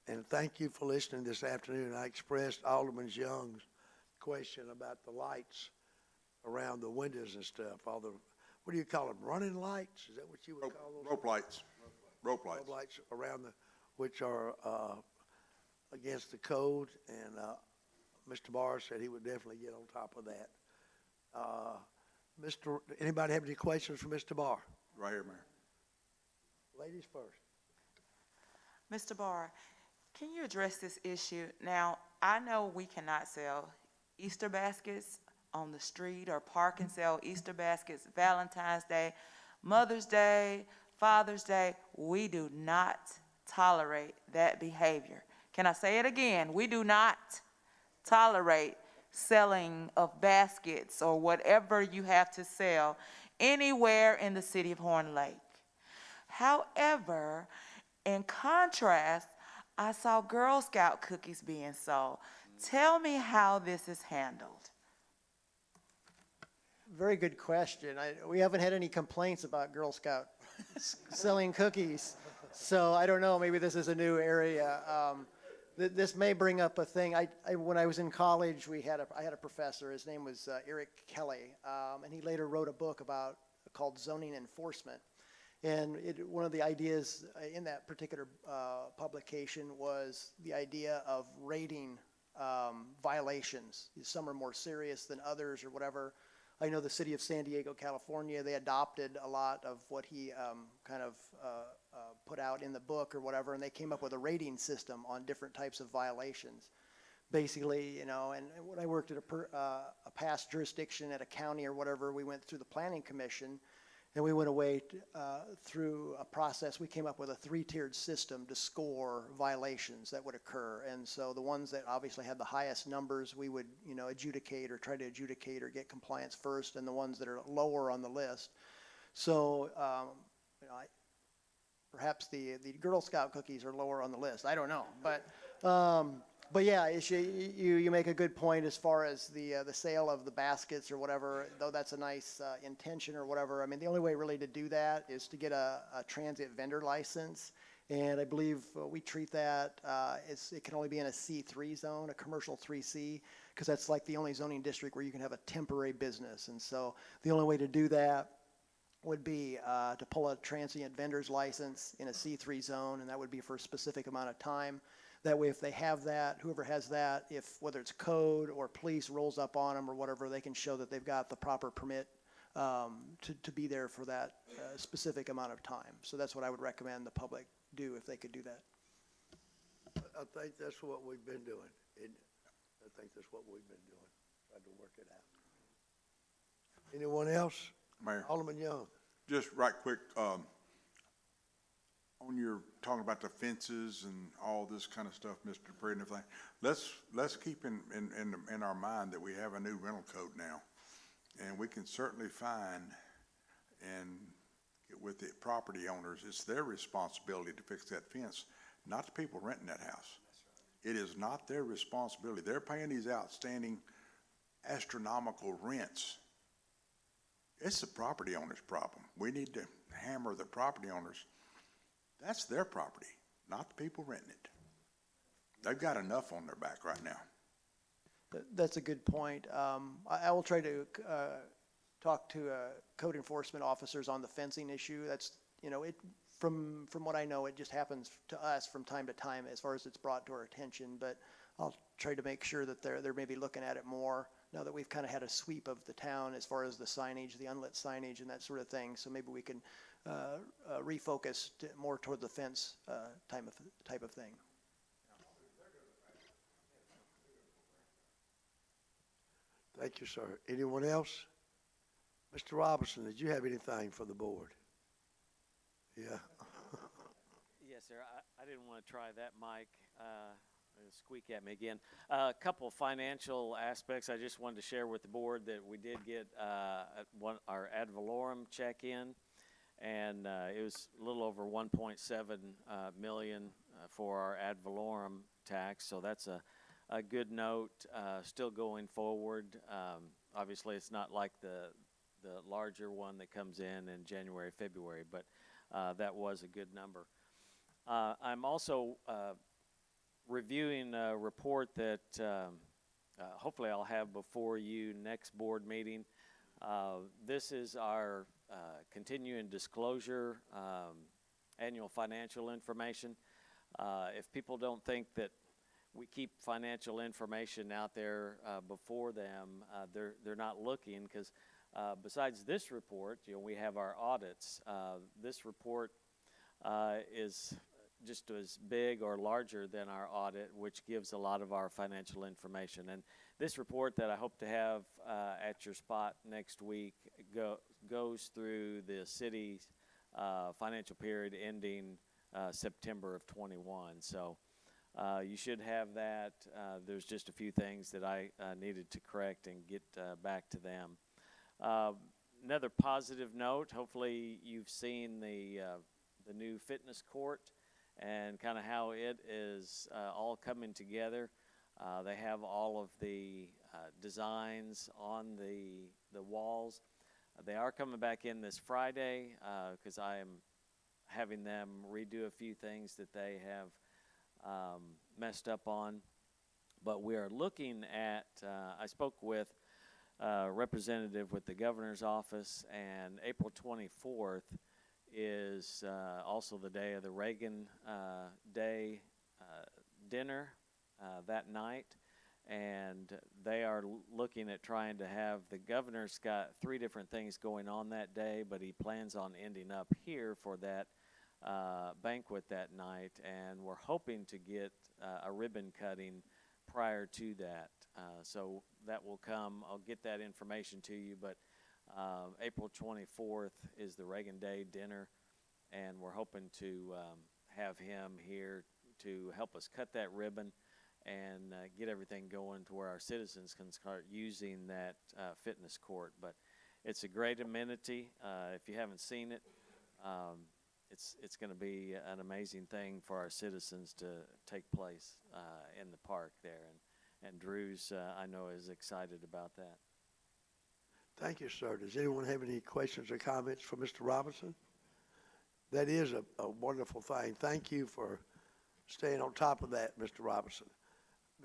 And thank you for listening this afternoon. I expressed Alderman Young's question about the lights around the windows and stuff. All the, what do you call them, running lights? Is that what you would call those? Rope lights. Rope lights. Rope lights around which are against the code, and Mr. Barr said he would definitely get on top of that. Anybody have any questions for Mr. Barr? Right here, Mayor. Ladies first. Mr. Barr, can you address this issue? Now, I know we cannot sell Easter baskets on the street or park and sell Easter baskets Valentine's Day, Mother's Day, Father's Day. We do not tolerate that behavior. Can I say it again? We do not tolerate selling of baskets or whatever you have to sell anywhere in the city of Horn Lake. However, in contrast, I saw Girl Scout cookies being sold. Tell me how this is handled. Very good question. We haven't had any complaints about Girl Scout selling cookies, so I don't know. Maybe this is a new area. This may bring up a thing. When I was in college, I had a professor. His name was Eric Kelly, and he later wrote a book called Zoning Enforcement. And one of the ideas in that particular publication was the idea of rating violations. Some are more serious than others or whatever. I know the city of San Diego, California, they adopted a lot of what he put out in the book or whatever, and they came up with a rating system on different types of violations. Basically, you know, and when I worked at a past jurisdiction at a county or whatever, we went through the planning commission. And we went away through a process. We came up with a 3-tiered system to score violations that would occur. And so the ones that obviously had the highest numbers, we would, you know, adjudicate or try to adjudicate or get compliance first, and the ones that are lower on the list. So, you know, perhaps the Girl Scout cookies are lower on the list. I don't know, but yeah, you make a good point as far as the sale of the baskets or whatever, though that's a nice intention or whatever. I mean, the only way really to do that is to get a transit vendor license. And I believe we treat that, it can only be in a C3 zone, a commercial 3C, because that's like the only zoning district where you can have a temporary business. And so the only way to do that would be to pull a transient vendor's license in a C3 zone, and that would be for a specific amount of time. That way, if they have that, whoever has that, if, whether it's code or police rolls up on them or whatever, they can show that they've got the proper permit to be there for that specific amount of time. So that's what I would recommend the public do if they could do that. I think that's what we've been doing. I think that's what we've been doing, trying to work it out. Anyone else? Mayor, Alderman Young. just right quick, on your, talking about the fences and all this kind of stuff, Mr. Dupree and everything, let's keep in our mind that we have a new rental code now. And we can certainly find and get with the property owners, it's their responsibility to fix that fence, not the people renting that house. It is not their responsibility. They're paying these outstanding astronomical rents. It's the property owner's problem. We need to hammer the property owners. That's their property, not the people renting it. They've got enough on their back right now. That's a good point. I will try to talk to code enforcement officers on the fencing issue. That's, you know, it, from what I know, it just happens to us from time to time as far as it's brought to our attention, but I'll try to make sure that they're maybe looking at it more now that we've kind of had a sweep of the town as far as the signage, the unlit signage and that sort of thing. So maybe we can refocus more toward the fence type of thing. Thank you, sir. Anyone else? Mr. Robinson, did you have anything for the board? Yeah. Yes, sir. I didn't want to try that mic, squeak at me again. A couple of financial aspects I just wanted to share with the board that we did get our ad valorem check in, and it was a little over 1.7 million for our ad valorem tax, so that's a good note, still going forward. Obviously, it's not like the larger one that comes in January, February, but that was a good number. I'm also reviewing a report that hopefully I'll have before you next board meeting. This is our continuing disclosure annual financial information. If people don't think that we keep financial information out there before them, they're not looking, because besides this report, you know, we have our audits. This report is just as big or larger than our audit, which gives a lot of our financial information. And this report that I hope to have at your spot next week goes through the city's financial period ending September of 21. So you should have that. There's just a few things that I needed to correct and get back to them. Another positive note, hopefully you've seen the new fitness court and kind of how it is all coming together. They have all of the designs on the walls. They are coming back in this Friday because I am having them redo a few things that they have messed up on. But we are looking at, I spoke with a representative with the governor's office, and April 24th is also the day of the Reagan Day dinner that night, and they are looking at trying to have, the governor's got 3 different things going on that day, but he plans on ending up here for that banquet that night, and we're hoping to get a ribbon cutting prior to that. So that will come. I'll get that information to you, but April 24th is the Reagan Day dinner, and we're hoping to have him here to help us cut that ribbon and get everything going to where our citizens can start using that fitness court. But it's a great amenity. If you haven't seen it, it's going to be an amazing thing for our citizens to take place in the park there. And Drew's, I know, is excited about that. Thank you, sir. Does anyone have any questions or comments for Mr. Robinson? That is a wonderful thing. Thank you for staying on top of that, Mr. Robinson.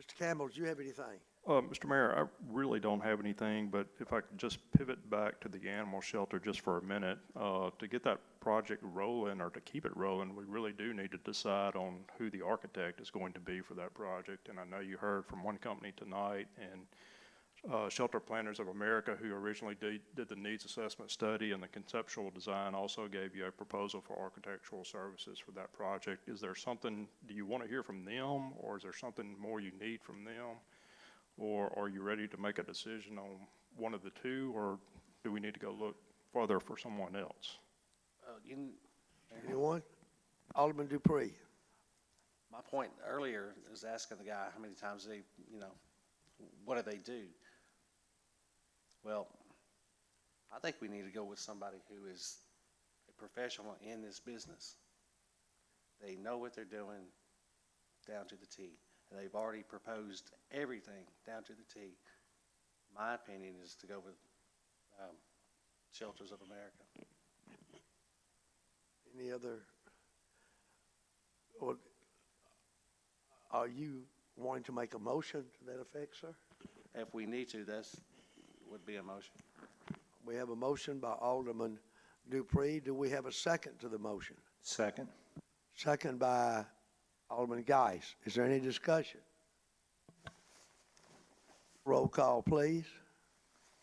Mr. Campbell, do you have anything? Mr. Mayor, I really don't have anything, but if I could just pivot back to the animal shelter just for a minute, to get that project rolling or to keep it rolling, we really do need to decide on who the architect is going to be for that project. And I know you heard from one company tonight, and Shelter Planners of America, who originally did the needs assessment study and the conceptual design, also gave you a proposal for architectural services for that project. Is there something, do you want to hear from them, or is there something more you need from them? Or are you ready to make a decision on one of the two, or do we need to go look further for someone else? Anyone? Alderman Dupree. My point earlier is asking the guy how many times they, what do they do? Well, I think we need to go with somebody who is a professional in this business. They know what they're doing down to the T. And they've already proposed everything down to the T. My opinion is to go with Shelters of America. Any other, or are you wanting to make a motion to that effect, sir? If we need to, would be a motion. We have a motion by Alderman Dupree. Do we have a second to the motion? Second. Second by Alderman Geis. Is there any discussion? Roll call, please.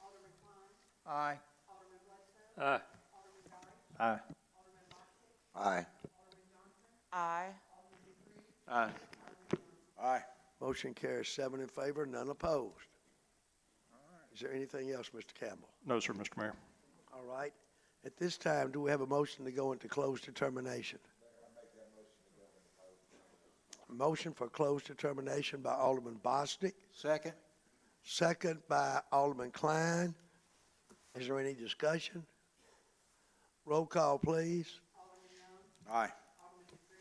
Alderman Klein. Aye. Alderman Bledsoe. Aye. Alderman Guy. Aye. Alderman Bostick. Aye. Alderman Johnson. Aye. Alderman Dupree. Aye. Aye. Motion carries 7 in favor, none opposed. Is there anything else, Mr. Campbell? No, sir, Mr. Mayor. All right. At this time, do we have a motion to go into closed determination? Motion for closed determination by Alderman Bostic, Second. second by Alderman Klein. Is there any discussion? Roll call, please. Alderman Jones. Aye. Alderman Dupree.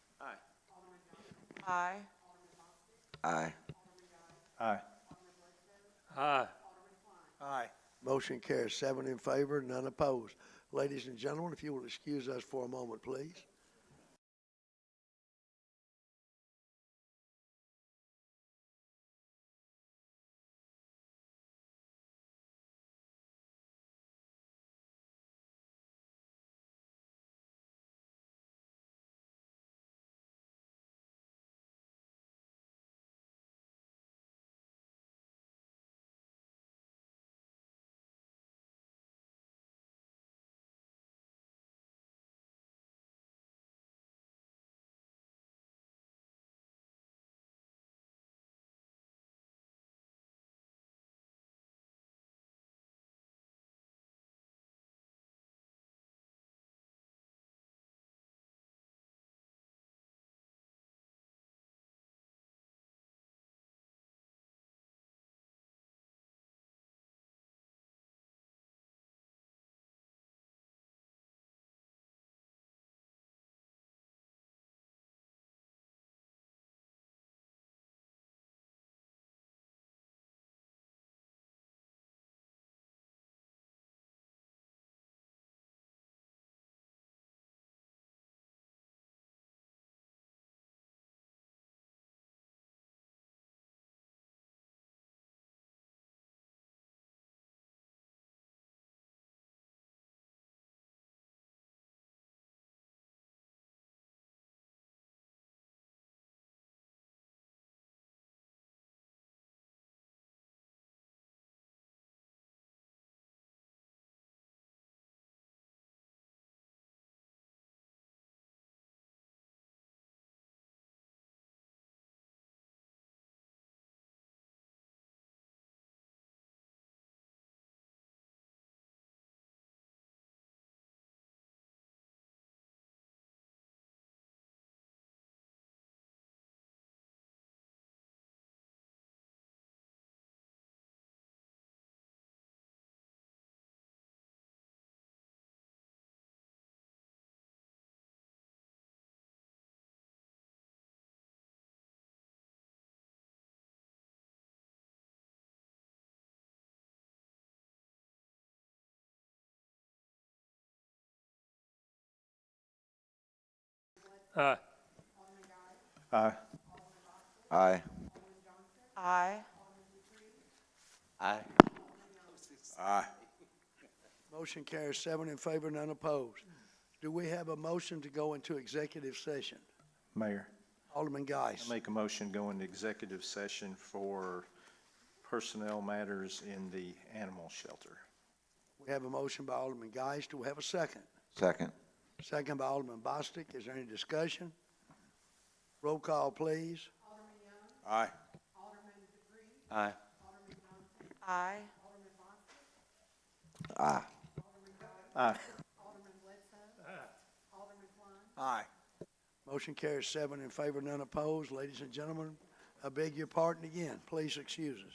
Aye. Alderman Johnson. Aye. Alderman Bostick. Aye. Alderman Guy. Aye. Alderman Bledsoe. Aye. Alderman Klein. Aye. Motion carries 7 in favor, none opposed. Ladies and gentlemen, if you will excuse us for a moment, please. Aye. Alderman Guy. Aye. Aye. Alderman Aye. Aye. Aye. Motion carries 7 in favor, none opposed. Do we have a motion to go into executive session? Mayor, Alderman Geis. I make a motion go into executive session for personnel matters in the animal shelter. We have a motion by Alderman Geis. Do we have a second? Second. Second by Alderman Bostic. Is there any discussion? Roll call, please. Aye. Aye. Aye. Aye. Aye. Aye. Motion carries 7 in favor, none opposed. Ladies and gentlemen, I beg your pardon again. Please excuse us.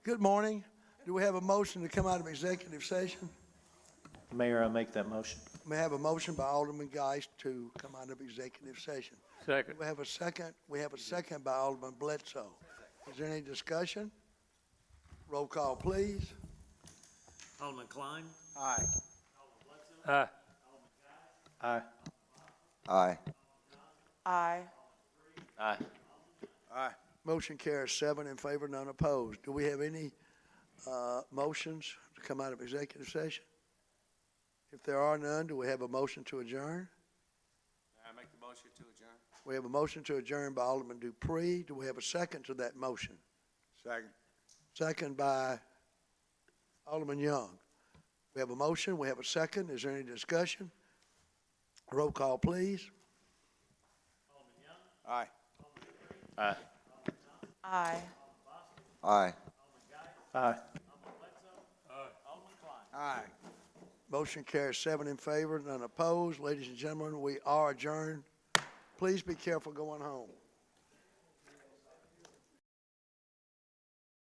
Good morning. Do we have a motion to come out of executive session? Mayor, I make that motion. We have a motion by Alderman Geist to come out of executive session. Second. We have a second. We have a second by Alderman Bledsoe. Is there any discussion? Roll call, please. Alderman Klein? Aye. Aye. Aye. Aye. Aye. Aye. Aye. Motion carries 7 in favor, none opposed. Do we have any motions to come out of executive session? If there are none, do we have a motion to adjourn? I make the motion to adjourn. We have a motion to adjourn by Alderman Dupree. Do we have a second to that motion? Second. Second by Alderman Young. We have a motion, we have a second. Is there any discussion? Roll call, please. Aye. Aye. Aye. Aye. Aye. Aye. Motion carries 7 in favor, none opposed. Ladies and gentlemen, we are adjourned. Please be careful going home.